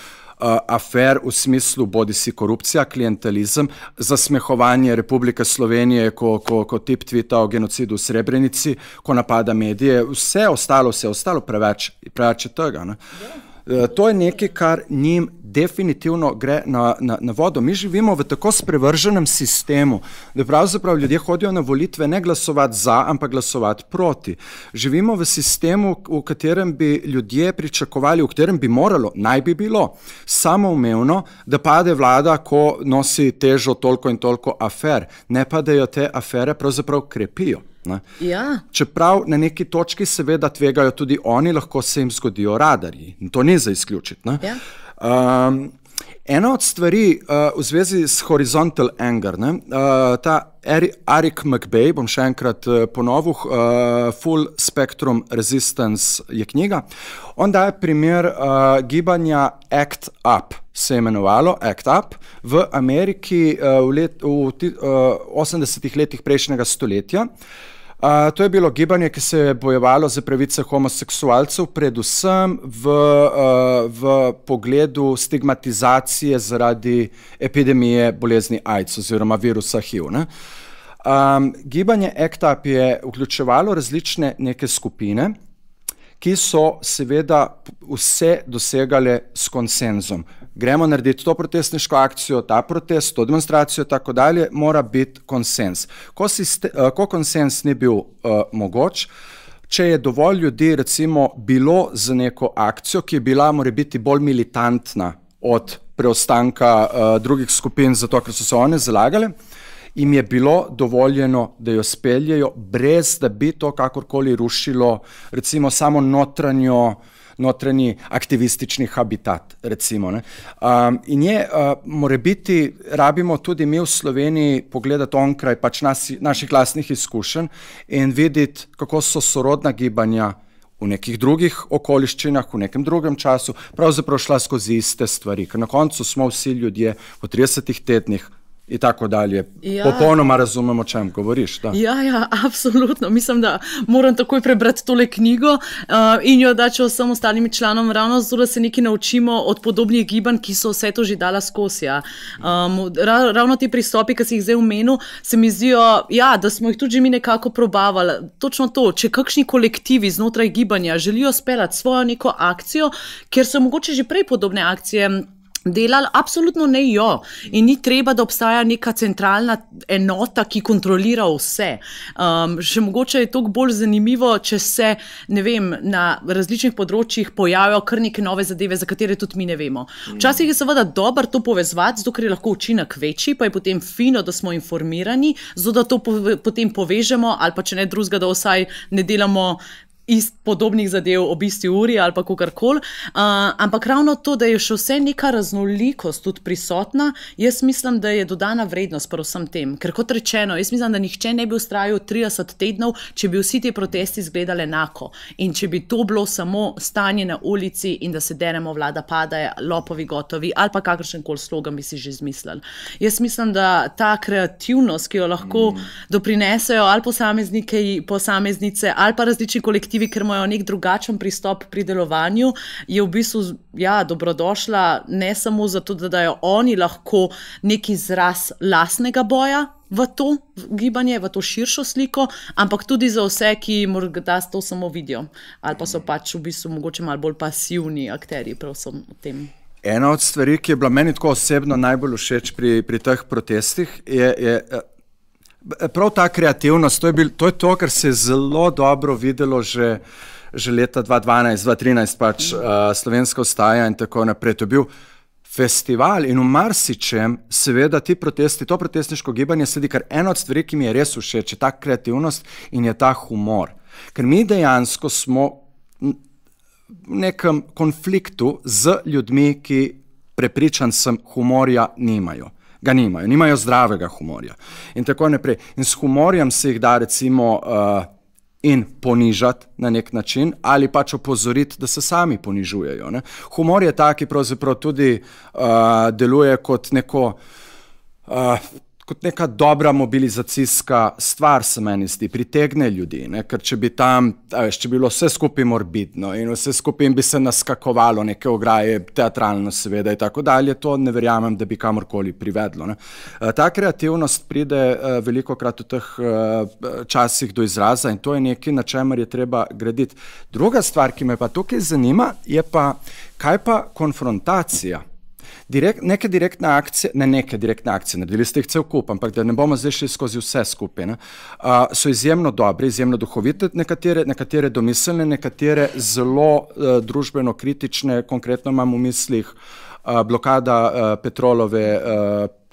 v smislu bodisi korupcija, klientelizem, zasmehovanje Republike Slovenije, ko tip tvita o genocidu v Srebrenici, ko napada medije, vse ostalo preveč je tega. To je nekaj, kar njim definitivno gre na vodo. Mi živimo v tako sprevrženem sistemu, da pravzaprav ljudje hodijo na volitve ne glasovati za, ampak glasovati proti. Živimo v sistemu, v katerem bi ljudje pričakovali, v katerem bi moralo, naj bi bilo, samoumevno, da pade vlada, ko nosi težo toliko in toliko afer, ne pa da jo te afere pravzaprav krepijo. Ja. Čeprav na neki točki seveda tvegajo tudi oni, lahko se jim zgodijo radarji. In to ni za izključiti. Ja. Ena od stvari v zvezi s Horizontal Anger, ta Eric McBay, bom še enkrat ponovil, Full Spectrum Resistance je knjiga, on daje primer gibanja ACT UP, se je imenovalo ACT UP, v Ameriki v 80-ih letih prejšnjega stoletja. To je bilo gibanje, ki se je bojevalo za pravice homoseksualcev, predvsem v pogledu stigmatizacije zaradi epidemije bolezni AIDS oziroma virusa HIV. Gibanje ACT UP je vključevalo različne neke skupine, ki so seveda vse dosegale s konsenzom. Gremo narediti to protestniško akcijo, ta protest, to demonstracijo, tako dalje, mora biti konsens. Ko konsens ni bil mogoč, če je dovolj ljudi recimo bilo za neko akcijo, ki je bila mora biti bolj militantna od preostanka drugih skupin, zato ker so se one zalagale, jim je bilo dovoljeno, da jo speljejo, brez da bi to kakorkoli rušilo, recimo samo notranji aktivistični habitat, recimo. In je, mora biti, rabimo tudi mi v Sloveniji pogledati onkraj pač naših lastnih izkušenj in videti, kako so sorodna gibanja v nekih drugih okoliščinah, v nekem drugem času, pravzaprav šla skozi iste stvari, ker na koncu smo vsi ljudje v 30 tednih in tako dalje. Ja. Popolnoma razumemo, o čem govoriš. Da. Ja, absolutno. Mislim, da moram takoj prebrati tole knjigo in jo dati vsem ostalim članom, ravno zato, da se nekaj naučimo od podobnih gibanj, ki so vse to že dala skozi. Ja. Ravno ti pristopi, ki si jih zdaj omenil, se mi zdijo, ja, da smo jih tudi že mi nekako probavali. Točno to, če kakšni kolektivi znotraj gibanja želijo speljati svojo neko akcijo, ker so mogoče že prej podobne akcije delali, absolutno ne jo. In ni treba, da obstaja neka centralna enota, ki kontrolira vse. Še mogoče je toliko bolj zanimivo, če se, ne vem, na različnih področjih pojavijo kar neke nove zadeve, za katere tudi mi ne vemo. Včasih je seveda dobro to povezovati, zato ker je lahko učinek večji, pa je potem fino, da smo informirani, zato da to potem povežemo, ali pa če ne drugega, da vsaj ne delamo podobnih zadev ob isti uri ali pa kakorkoli, ampak ravno to, da je še vse neka raznolikost tudi prisotna, jaz mislim, da je dodana vrednost pri vsem tem, ker kot rečeno, jaz mislim, da nihče ne bi ustrajal 30 tednov, če bi vsi ti protesti izgledali enako in če bi to bilo samo stanje na ulici in da se deremo, vlada pada, lopovi gotovi ali pa kakršenkoli slogan bi si že izmislili. Jaz mislim, da ta kreativnost, ki jo lahko doprinesejo ali posameznice ali pa različni kolektivi, ker imajo nek drugačen pristop pri delovanju, je v bistvu dobrodošla ne samo zato, da dajo oni lahko nek izraz lastnega boja v to gibanje, v to širšo sliko, ampak tudi za vse, ki morda to samo vidijo ali pa so pač v bistvu mogoče malo bolj pasivni akterji predvsem v tem. Ena od stvari, ki je bila meni tako osebno najbolj všeč pri teh protestih, je prav ta kreativnost. To je to, kar se je zelo dobro videlo že leta 2012, 2013, pač Slovenska vstaja in tako naprej. To je bil festival in v marsičem seveda ti protesti, to protestniško gibanje sledi, kar ena od stvari, ki mi je res všeč, je ta kreativnost in je ta humor. Ker mi dejansko smo v nekem konfliktu z ljudmi, ki prepričan sem humorja nimajo. Nimajo zdravega humorja in tako naprej. In s humorjem se jih da recimo in ponižati na nek način ali pač opozoriti, da se sami ponižujejo. Ne? Humor je tak, ki pravzaprav tudi deluje kot kot neka dobra mobilizacijska stvar, se meni zdi, pritegne ljudi, ne? Ker če bi tam, če bi bilo vse skupaj morbidno in vse skupaj bi se naskakovalo, neke ograje, teatralno seveda in tako dalje, to ne verjamem, da bi kamorkoli privedlo. Ne? Ta kreativnost pride velikokrat v teh časih do izraza in to je nekaj, na čemer je treba graditi. Druga stvar, ki me pa tukaj zanima, je pa, kaj pa konfrontacija? Neke direktne akcije, naredili ste jih cel kup, ampak da ne bomo zdaj šli skozi vse skupaj, so izjemno dobre, izjemno duhovite, nekatere domiselne, nekatere zelo družbeno kritične, konkretno imam v mislih blokada Petrolove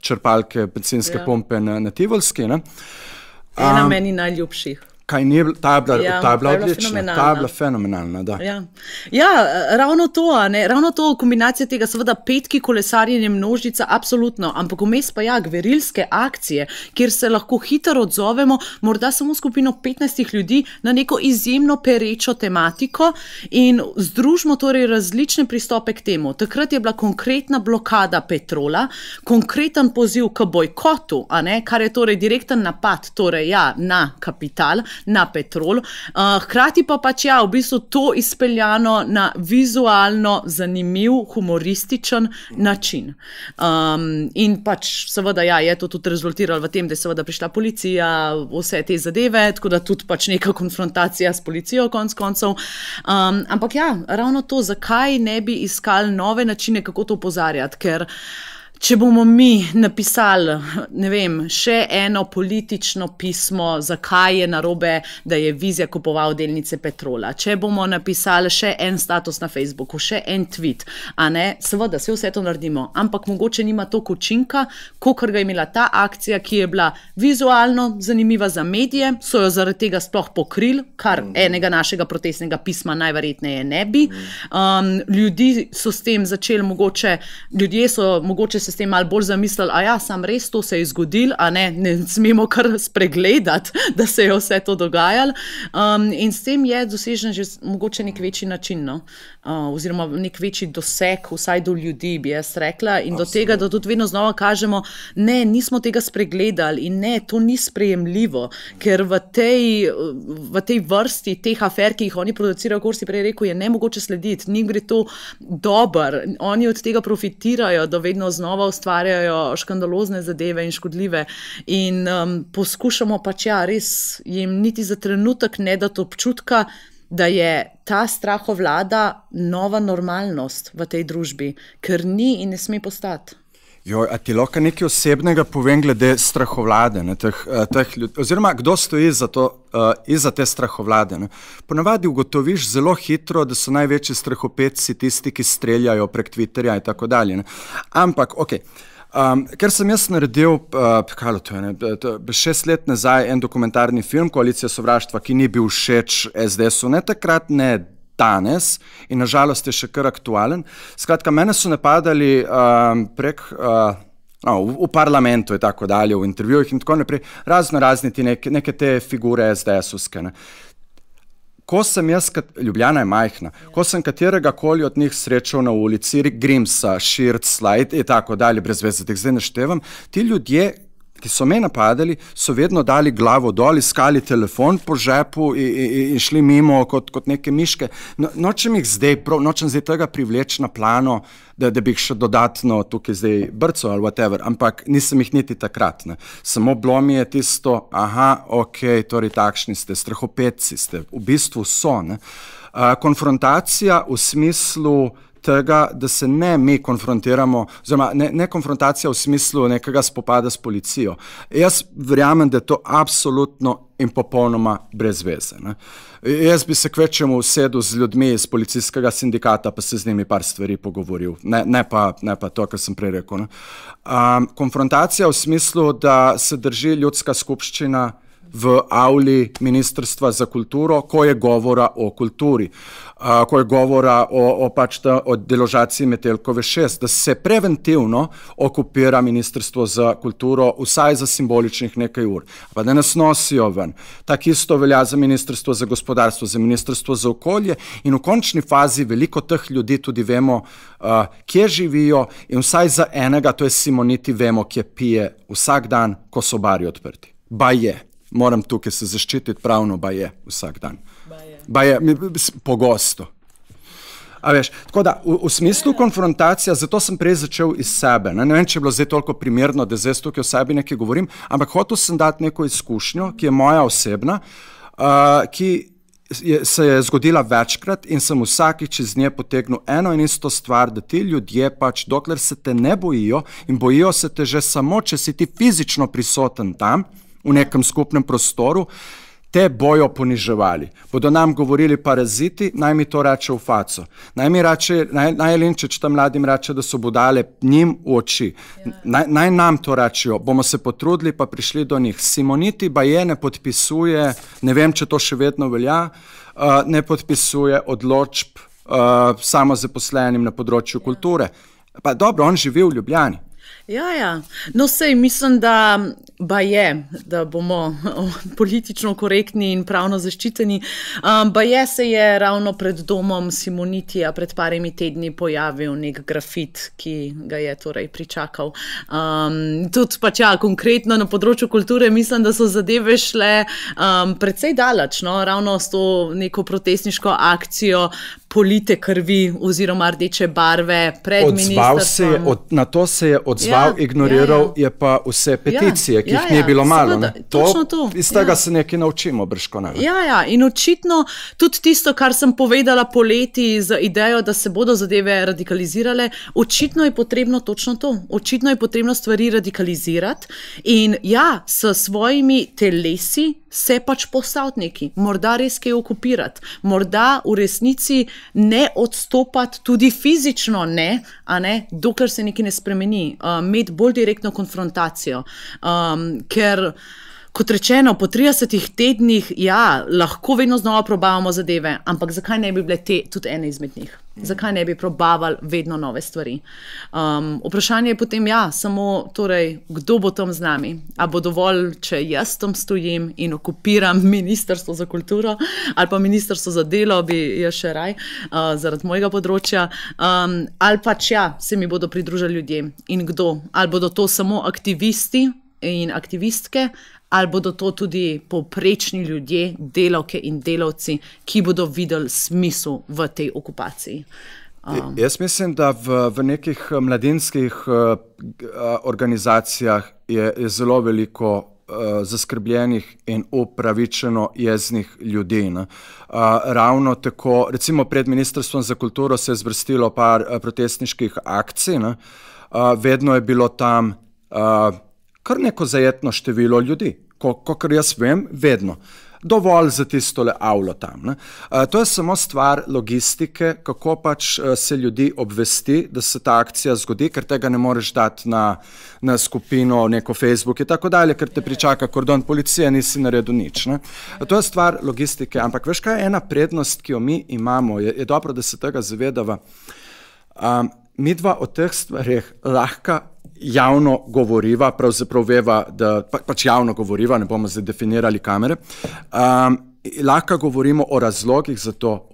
črpalke bencinske pompe na Tivolski. Ena meni najljubših. Kaj ni, ta je bila odlična, ta je bila fenomenalna, da. Ja, ravno to, ravno to kombinacija tega, seveda petki, kolesarjenje, množica, absolutno, ampak vmes pa gverilske akcije, kjer se lahko hitro odzovemo, morda samo skupino 15 ljudi na neko izjemno perečo tematiko in združimo torej različne pristope k temu. Takrat je bila konkretna blokada Petrola, konkreten poziv k bojkotu, kar je torej direkten napad, torej na kapital, na Petrol, hkrati pa pač v bistvu to izpeljano na vizualno zanimiv, humorističen način. In pač seveda je to tudi rezultiralo v tem, da je seveda prišla policija, vse te zadeve, tako da tudi pač neka konfrontacija s policijo konec koncev. Ampak ravno to, zakaj ne bi iskali nove načine, kako to opozarjati, ker če bomo mi napisali, ne vem, še eno politično pismo, zakaj je narobe, da je Vizjak kupoval delnice Petrola, če bomo napisali še en status na Facebooku, še en tweet, seveda se vse to naredimo, ampak mogoče nima toliko učinka, kakor ga je imela ta akcija, ki je bila vizualno zanimiva za medije, so jo zaradi tega sploh pokrili, kar enega našega protestnega pisma najverjetneje ne bi. Ljudi so s tem začeli ljudje so mogoče se s tem malo bolj zamislili, sam res to se je zgodilo, ne smemo kar spregledati, da se je vse to dogajalo. In s tem je dosežen že mogoče nek večji način, oziroma nek večji doseg, vsaj do ljudi, bi jaz rekla, in do tega, da tudi vedno znova kažemo, ne, nismo tega spregledali in ne, to ni sprejemljivo, ker v tej vrsti teh afer, ki jih oni producirajo, kot si prej rekel, je nemogoče slediti, njim gre to dobro, oni od tega profitirajo, da vedno znova ustvarjajo škandalozne zadeve in škodljive in poskušamo pač res jim niti za trenutek ne dati občutka, da je ta strahovlada nova normalnost v tej družbi, ker ni in ne sme postati. A ti lahko nekaj osebnega povem glede strahovlade, teh ljudi, oziroma kdo stoji iza te strahovlade. Ponavadi ugotoviš zelo hitro, da so največji strahopetci tisti, ki streljajo prek Twitterja in tako dalje. Ampak, ker sem jaz naredil, 6 let nazaj en dokumentarni film, Koalicija sovraštva, ki ni bil všeč SDS-u, ne takrat, ne danes in nažalost je še kar aktualen. Skratka, mene so napadali v parlamentu in tako dalje, v intervjujih in tako naprej, razni neke te figure SDS-ovske. Ko sem jaz, Ljubljana je majhna, ko sem katerega koli od njih srečal na ulici, Grimsa, Šircla in tako dalje, brez veze, da jih zdaj naštevam, ti ljudje, ki so me napadali, so vedno dali glavo dol, iskali telefon po žepu in šli mimo kot neke miške. Nočem zdaj tega privleči na plano, da bi jih še dodatno tukaj zdaj brco ali whatever, ampak nisem jih niti takrat. Samo bilo mi je tisto, torej takšni ste, strahopetci ste, v bistvu so. Konfrontacija v smislu tega, da se ne mi konfrontiramo, oziroma ne konfrontacija v smislu nekega spopada s policijo. Jaz verjamem, da je to absolutno in popolnoma brez veze. Jaz bi se kvečemu usedel z ljudmi iz policijskega sindikata, pa se z njimi par stvari pogovoril. Ne pa to, kar sem prej rekel. Konfrontacija v smislu, da se drži ljudska skupščina v avli Ministrstva za kulturo, ko je govora o kulturi, ko je govora o deložaciji Metelkove 6, da se preventivno okupira Ministrstvo za kulturo vsaj za simboličnih nekaj ur, pa da nas nosijo ven. Tak isto velja za Ministrstvo za gospodarstvo, za Ministrstvo za okolje in v končni fazi veliko teh ljudi tudi vemo, kje živijo in vsaj za enega, to je Simoniti, vemo, kje pije vsak dan, ko so bari odprti. Baje. Moram tukaj se zaščititi pravno, baje vsak dan. Baje, pogosto. A veš, tako da, v smislu konfrontacija, zato sem prej začel iz sebe. Ne vem, če je bilo zdaj toliko primerno, da zdaj tukaj o sebi nekaj govorim, ampak hotel sem dati neko izkušnjo, ki je moja osebna, ki se je zgodila večkrat in sem vsakič iz nje potegnil eno in isto stvar, da ti ljudje pač, dokler se te ne bojijo in bojijo se te že samo, če si ti fizično prisoten tam, v nekem skupnem prostoru, te bojo poniževali. Bodo nam govorili paraziti, naj mi to reče v faco. Naj Linčič tam mladim reče, da so budale njim v oči. Naj nam to rečejo. Bomo se potrudili pa prišli do njih. Simoniti baje ne podpisuje, ne vem, če to še vedno velja, ne podpisuje odločb samozaposlenim na področju kulture. Pa dobro, on živi v Ljubljani. Ja. No, sej mislim, da bomo politično korektni in pravno zaščiteni. Baje se je ravno pred domom Simonitija pred parimi tedni pojavil nek grafit, ki ga je torej pričakal. Tudi pač ja, konkretno na področju kulture mislim, da so zadeve šle precej daleč, no? Ravno s to neko protestniško akcijo polite krvi oziroma rdeče barve pred ministrstvom. Na to se je odzval, ignoriral je pa vse peticije, ki jih ni bilo malo. Iz tega se nekaj naučimo, brško ne. Ja, in očitno tudi tisto, kar sem povedala poleti z idejo, da se bodo zadeve radikalizirale, očitno je potrebno točno to. Očitno je potrebno stvari radikalizirati in ja, s svojimi telesi se pač postaviti neki, morda res kaj okupirati, morda v resnici ne odstopati, tudi fizično ne, dokler se nekaj ne spremeni, imeti bolj direktno konfrontacijo, ker kot rečeno, po 30 tednih, ja, lahko vedno znova probavamo zadeve, ampak zakaj ne bi bile te tudi ene izmed njih? Zakaj ne bi probavali vedno nove stvari? Vprašanje je potem, ja, samo torej, kdo bo tam z nami? A bo dovolj, če jaz tam stojim in okupiram Ministrstvo za kulturo ali pa Ministrstvo za delo, bi jaz še raj, zaradi mojega področja, ali pač ja, se mi bodo pridružili ljudje. In kdo? Ali bodo to samo aktivisti in aktivistke, ali bodo to tudi povprečni ljudje, delavke in delavci, ki bodo videli smisel v tej okupaciji. Jaz mislim, da v nekih mladinskih organizacijah je zelo veliko zaskrbljenih in upravičeno jeznih ljudi. Ravno tako, recimo pred Ministrstvom za kulturo se je zvrstilo par protestniških akcij, vedno je bilo tam kar neko zajetno število ljudi, kakor jaz vem, vedno. Dovolj za tistole avlo tam. To je samo stvar logistike, kako pač se ljudi obvesti, da se ta akcija zgodi, ker tega ne moreš dati na skupino, neko Facebook in tako dalje, ker te pričaka kordon policije, nisi naredil nič. To je stvar logistike, ampak veš, kaj je ena prednost, ki jo mi imamo, je dobro, da se tega zavedava. Mi dva o teh stvareh lahko javno govoriva, pravzaprav veva, da pač javno govoriva, ne bomo zdaj definirali kamere, lahko govorimo o razlogih za to,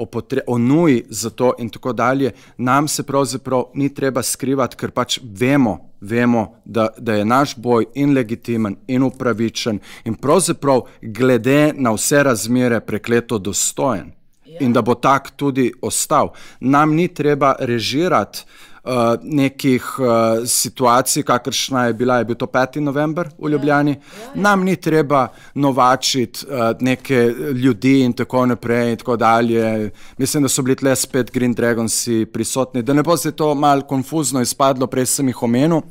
o nuji za to in tako dalje. Nam se pravzaprav ni treba skrivati, ker pač vemo, da je naš boj in legitimen in upravičen in pravzaprav glede na vse razmere prekleto dostojen in da bo tak tudi ostal. Nam ni treba režirati nekih situacij, kakršna je bil to 5. november v Ljubljani. Nam ni treba novačiti neke ljudi in tako naprej in tako dalje. Mislim, da so bili tle spet Green Dragonsi prisotni. Da ne bo se to malo konfuzno izpadlo, prej sem jih omenil,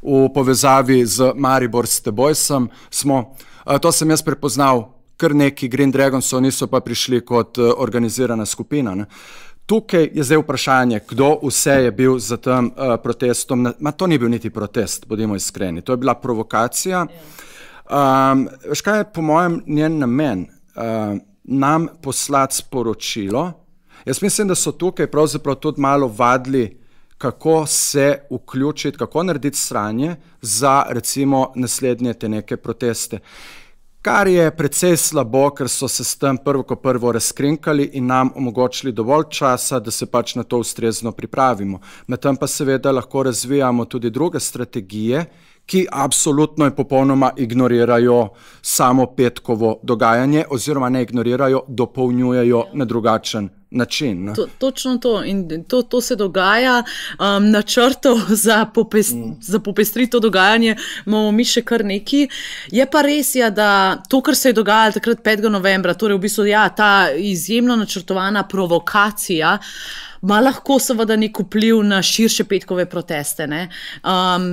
v povezavi z Mariborste Bojsem smo. To sem jaz prepoznal, kar neki Green Dragonsov niso pa prišli kot organizirana skupina. Tukaj je zdaj vprašanje, kdo vse je bil za tem protestom. To ni bil niti protest, bodimo iskreni. To je bila provokacija. Veš kaj je po mojem njen namen? Nam poslati sporočilo. Jaz mislim, da so tukaj pravzaprav tudi malo vadili, kako se vključiti, kako narediti sranje za recimo naslednje te neke proteste. Kar je precej slabo, ker so se s tem prvo razkrinkali in nam omogočili dovolj časa, da se pač na to ustrezno pripravimo. Medtem pa seveda lahko razvijamo tudi druge strategije, ki absolutno in popolnoma ignorirajo samo petkovo dogajanje oziroma ne ignorirajo, dopolnjujejo na drugačen način. Točno to. In to se dogaja. Načrtov za popestrito dogajanje imamo mi še kar neki. Je pa res, da to, kar se je dogajalo takrat 5. novembra, torej v bistvu ta izjemno načrtovana provokacija, ima lahko seveda nek vpliv na širše petkove proteste.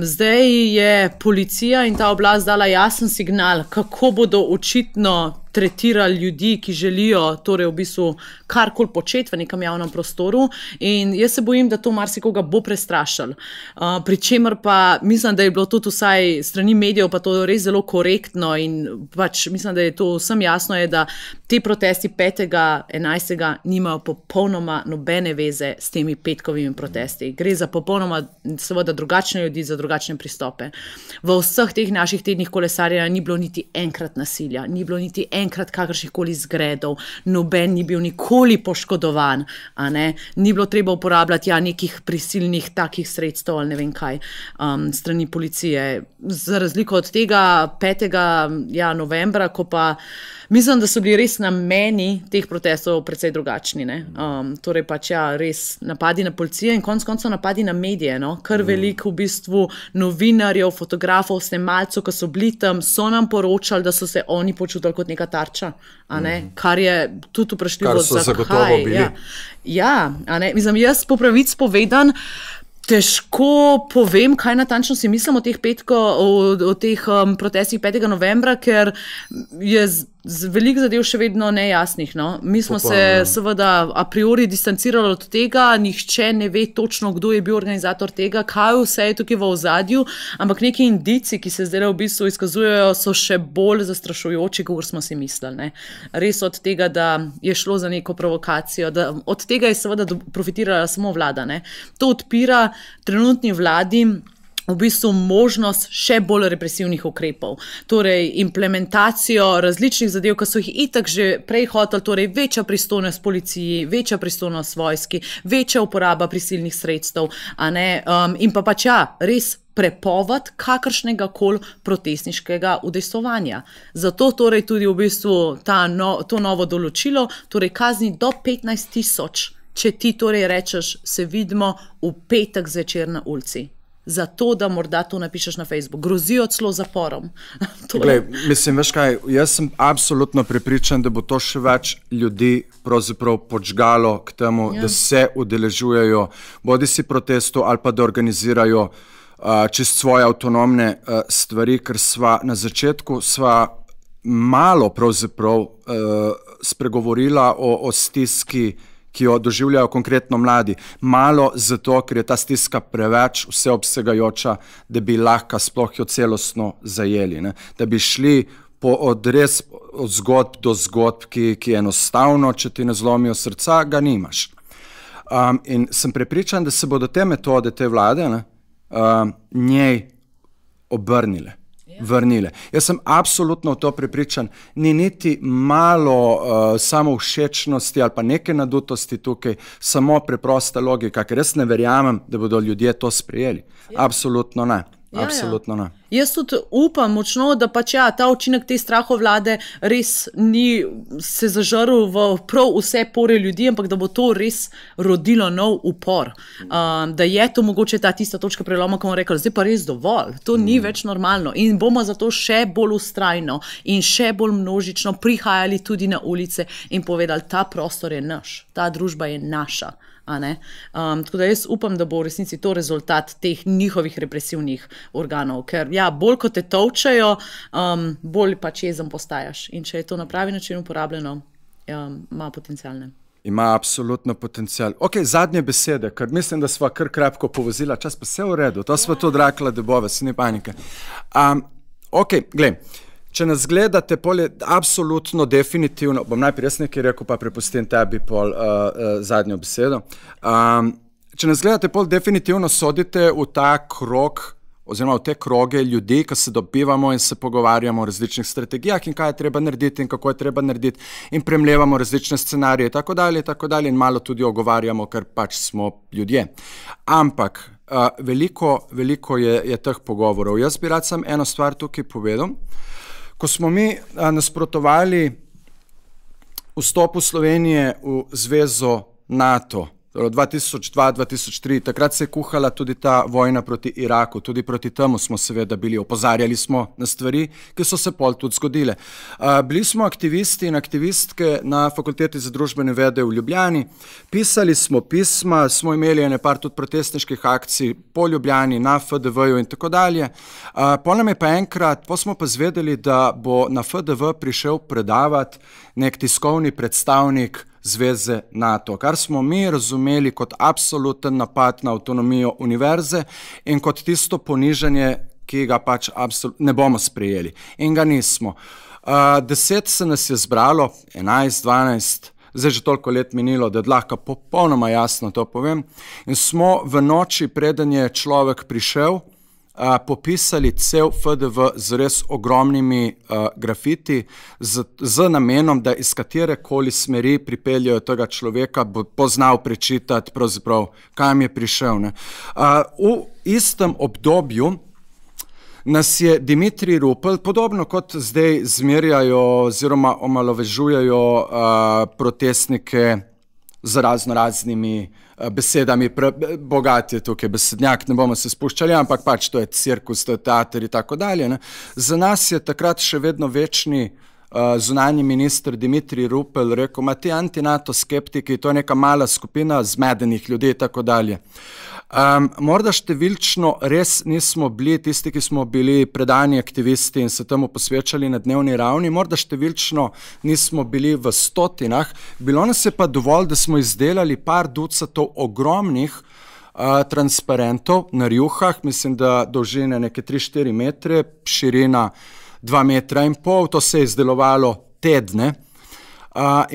Zdaj je policija in ta oblast dala jasen signal, kako bodo očitno tretirali ljudi, ki želijo torej v bistvu karkoli početi v nekem javnem prostoru, in jaz se bojim, da to marsikoga bo prestrašilo. Pri čemer pa mislim, da je bilo tudi vsaj strani medijev pa to res zelo korektno in pač mislim, da je to vsem jasno, da te protesti 5. 11. nimajo popolnoma nobene veze s temi petkovimi protesti. Gre za popolnoma seveda drugačne ljudi, za drugačne pristope. V vseh teh naših tednih kolesarjenja ni bilo niti enkrat nasilja, ni bilo niti enkrat kakršnihkoli zgredov, noben ni bil nikoli poškodovan, ni bilo treba uporabljati nekih prisilnih takih sredstev ali ne vem kaj strani policije. Za razliko od tega 5. novembra, ko pa mislim, da so bili res nameni teh protestov precej drugačni. Torej pač res napadi na policijo in konec koncev napadi na medije. Kar veliko v bistvu novinarjev, fotografov, snemalcev, ki so bili tam, so nam poročali, da so se oni počutili kot neka tarča. Kar je tudi vprašljivo, zakaj. Kar so zagotovo bili. Mislim, jaz po pravici povedan, težko povem, kaj natančno si mislim o teh protestih 5. novembra, ker je veliko zadev še vedno nejasnih. Mi smo se seveda a priori distancirali od tega, nihče ne ve točno, kdo je bil organizator tega, kaj vse je tukaj v ozadju, ampak neki indici, ki se zdaj v bistvu izkazujejo, so še bolj zastrašujoči, kot smo si mislili. Res od tega, da je šlo za neko provokacijo, od tega je seveda profitirala samo vlada. To odpira trenutni vladi v bistvu možnost še bolj represivnih ukrepov. Torej, implementacijo različnih zadev, ki so jih itak že prej hoteli, torej večja pristojnost policiji, večja pristojnost vojski, večja uporaba prisilnih sredstev, in pa pač res prepoved kakršnega koli protestniškega udejstvovanja. Zato torej tudi v bistvu to novo določilo, torej kazni do 15.000, če ti torej rečeš, se vidimo v petek zvečer na ulici. Zato, da morda to napišeš na Facebook. Grozijo celo zaporom. Glej, mislim, veš kaj, jaz sem absolutno prepričan, da bo to še več ljudi pravzaprav počgalo k temu, da se udeležujejo bodi si protestu ali pa da organizirajo čist svoje avtonomne stvari, ker sva na začetku malo pravzaprav spregovorila o stiski, ki jo doživljajo konkretno mladi. Malo zato, ker je ta stiska preveč vseobsegajoča, da bi lahko sploh jo celostno zajeli. Da bi šli od zgodb do zgodb, ki enostavno, če ti ne zlomijo srca, ga nimaš. In sem prepričan, da se bodo te metode, te vlade, njej obrnile. Vrnile. Jaz sem absolutno v to prepričan, ni niti malo samovšečnosti ali pa neke nadutosti tukaj, samo preprosta logika, ker jaz ne verjamem, da bodo ljudje to sprejeli. Absolutno ne. Absolutno ne. Jaz tudi upam močno, da pač ta učinek te strahovlade res ni se zažrl v prav vse pore ljudi, ampak da bo to res rodilo nov upor. Da je to mogoče ta tista točka preloma, ko bomo rekli, zdaj pa res dovolj, to ni več normalno in bomo zato še bolj vztrajno in še bolj množično prihajali tudi na ulice in povedali, ta prostor je naš, ta družba je naša. Tako da jaz upam, da bo v resnici to rezultat teh njihovih represivnih organov, ker bolj kot te tolčejo, bolj pač jezen postajaš in če je to na pravi način uporabljeno, ima potencialne. Ima absolutno potencial. Ok, zadnje besede, ker mislim, da sva kar krepko povozila, čas pa vse v redu, to sva tudi rekla, da bova, se ni panike. Ok, glej, Če nas gledate, pol je absolutno, definitivno, bom najprej jaz nekaj rekel, pa prepustim tebi pol zadnjo besedo. Če nas gledate, pol definitivno sodite v ta krog, oziroma v te kroge ljudi, ki se dobivamo in se pogovarjamo o različnih strategijah in kaj je treba narediti in kako je treba narediti in premljevamo različne scenarije in tako dalje in malo tudi ogovarjamo, ker pač smo ljudje. Ampak veliko je teh pogovorov. Jaz bi rad sam eno stvar tukaj povedal. Ko smo mi nasprotovali vstopu Slovenije v zvezo NATO, 2002-2003, takrat se je kuhala tudi ta vojna proti Iraku, tudi proti temu smo seveda bili, opozarjali smo na stvari, ki so se pol tudi zgodile. Bili smo aktivisti in aktivistke na Fakulteti za družbene vede v Ljubljani, pisali smo pisma, smo imeli par tudi protestniških akcij po Ljubljani, na FDV-ju in tako dalje. Pol nam je pa enkrat, pol smo pa zvedeli, da bo na FDV prišel predavati nek tiskovni predstavnik Zveze NATO, kar smo mi razumeli kot absoluten napad na avtonomijo univerze in kot tisto ponižanje, ki ga pač ne bomo sprejeli. In ga nismo. 10 se nas je zbralo, 11, 12, zdaj že toliko let minilo, da lahko popolnoma jasno to povem, in smo v noči, preden je človek prišel, popisali cel FDV z res ogromnimi grafiti, z namenom, da iz katerekoli smeri pripeljajo tega človeka, bo poznal prečitati pravzaprav, kam je prišel. V istem obdobju nas je Dimitrij Rupel, podobno kot zdaj zmerjajo oziroma omalovažujejo protestnike z raznimi besedami, bogat je tukaj besednjak, ne bomo se spuščali, ampak pač to je cirkus, to je teater in tako dalje. Za nas je takrat še vedno večni zunanji minister Dimitrij Rupel rekel, ti anti-NATO skeptiki, to je neka mala skupina zmedenih ljudi in tako dalje. Morda številčno res nismo bili tisti, ki smo bili predani aktivisti in se temu posvečali na dnevni ravni, morda številčno nismo bili v stotinah, bilo nas je pa dovolj, da smo izdelali par ducatov ogromnih transparentov na rjuhah, mislim, da dolžine neke 3-4 metre, širina 2,5 metra, to se je izdelovalo tedne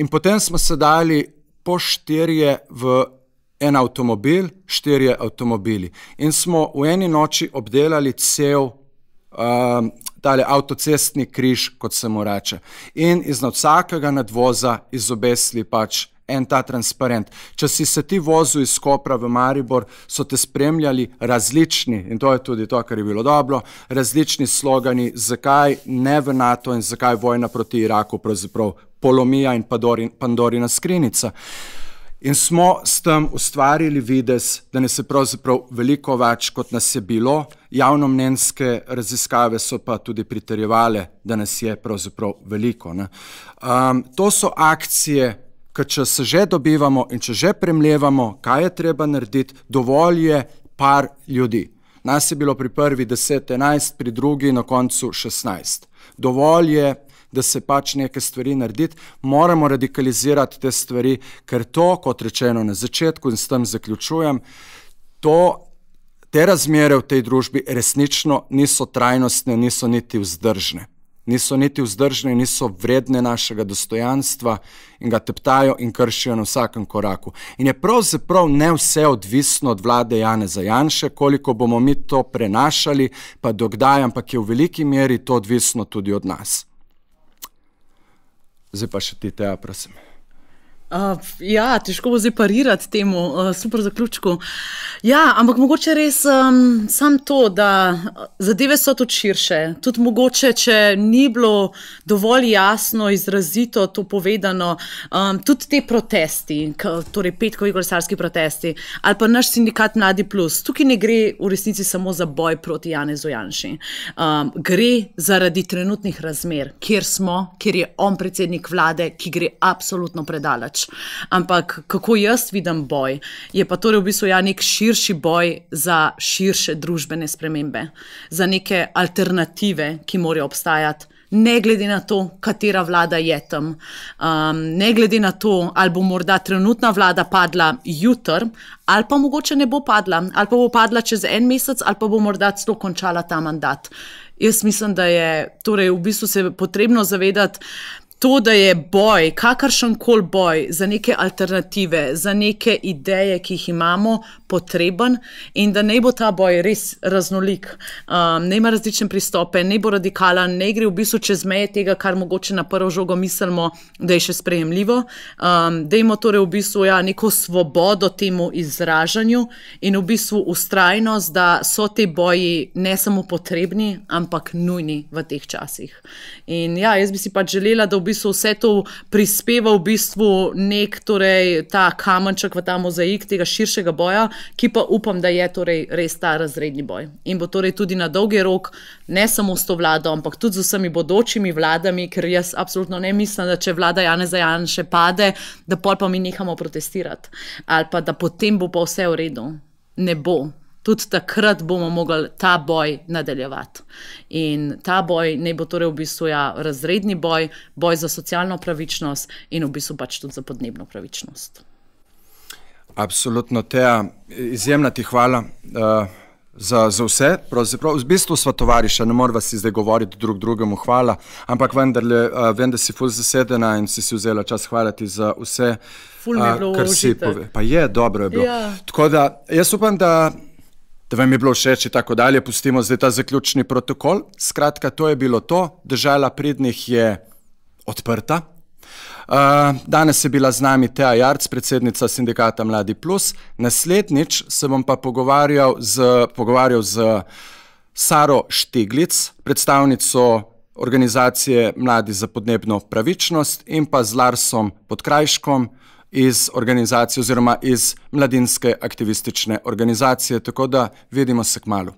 in potem smo se dali po 4 v en avtomobil, 4 avtomobili in smo v eni noči obdelali cel tale avtocestni križ, kot se mu reče, in iznad vsakega nadvoza izobesili pač en ta transparent. Če si se ti vozil iz Kopra v Maribor, so te spremljali različni, in to je tudi to, kar je bilo dobro, različni slogani, zakaj ne v NATO in zakaj vojna proti Iraku, pravzaprav polomija in Pandorina skrinjica. In smo s tem ustvarili videz, da nas je pravzaprav veliko več, kot nas je bilo. Javnomnenjske raziskave so pa tudi pritrjevale, da nas je pravzaprav veliko. To so akcije, ker če se že dobivamo in če že premljevamo, kaj je treba narediti, dovolj je par ljudi. Nas je bilo pri prvi 10, 11, pri drugi na koncu 16. Dovolj je, da se pač neke stvari narediti, moramo radikalizirati te stvari, ker to, kot rečeno na začetku in s tem zaključujem, te razmere v tej družbi resnično niso trajnostne, niso niti vzdržne. Niso niti vzdržne in niso vredne našega dostojanstva in ga teptajo in kršijo na vsakem koraku. In je pravzaprav ne vse odvisno od vlade Janeza Janše, koliko bomo mi to prenašali, pa dokdaj, ampak je v veliki meri to odvisno tudi od nas. Zdaj pa še ti, Teja, prosim. Ja, težko bo zdaj parirati temu, super zaključku. Ja, ampak mogoče res sam to, da zadeve so tudi širše. Tudi mogoče, če ni bilo dovolj jasno, izrazito to povedano, tudi te protesti, torej petkovi kolesarski protesti, ali pa naš sindikat Mladi Plus, tukaj ne gre v resnici samo za boj proti Janezu Janši. Gre zaradi trenutnih razmer, kjer smo, kjer je on predsednik vlade, ki gre absolutno predaleč. Ampak kako jaz vidim boj, je pa torej v bistvu nek širši boj za širše družbene spremembe, za neke alternative, ki morajo obstajati ne glede na to, katera vlada je tam. Ne glede na to, ali bo morda trenutna vlada padla jutri, ali pa mogoče ne bo padla, ali pa bo padla čez en mesec, ali pa bo morda celo končala ta mandat. Jaz mislim, da je torej v bistvu se potrebno zavedati, to, da je boj, kakršen koli boj za neke alternative, za neke ideje, ki jih imamo, potreben in da ne bo ta boj res raznolik, ne ima različne pristope, ne bo radikalen, ne gre v bistvu čez meje tega, kar mogoče na prvo žogo mislimo, da je še sprejemljivo. Dajmo torej v bistvu neko svobodo temu izražanju in v bistvu vztrajnost, da so te boji ne samo potrebni, ampak nujni v teh časih. In ja, jaz bi si pač želela, da v bistvu vse to prispeva v bistvu nek torej ta kamenček v ta mozaik tega širšega boja, ki pa upam, da je torej res ta razredni boj. In bo torej tudi na dolgi rok, ne samo s to vlado, ampak tudi z vsemi bodočimi vladami, ker jaz absolutno ne mislim, da če vlada Janeza Janše pade, da pol pa mi nehamo protestirati. Ali pa da potem bo pa vse v redu. Ne bo. Tudi takrat bomo mogli ta boj nadaljevati. In ta boj ne bo torej v bistvu razredni boj, boj za socialno pravičnost in v bistvu pač tudi za podnebno pravičnost. Absolutno, Teja, izjemna ti hvala za vse. Pravzaprav, v bistvu sva tovariša, ne morava si zdaj govoriti drug drugemu hvala, ampak vendarle vem, da si ful zasedena in si vzela čas. Hvala ti za vse, kar si povedala. Pa je, dobro je bilo. Tako da, jaz upam, da vam je bilo všeč in tako dalje. Pustimo zdaj ta zaključni protokol. Skratka, to je bilo to. Dežela pridnih je odprta. Danes je bila z nami Teja Jarc, predsednica sindikata Mladi Plus. Naslednjič se bom pa pogovarjal z Saro Štiglic, predstavnico organizacije Mladi za podnebno pravičnost, in pa z Larsom Podkrajškom iz organizacije oziroma iz mladinske aktivistične organizacije. Tako da vidimo se kmalu.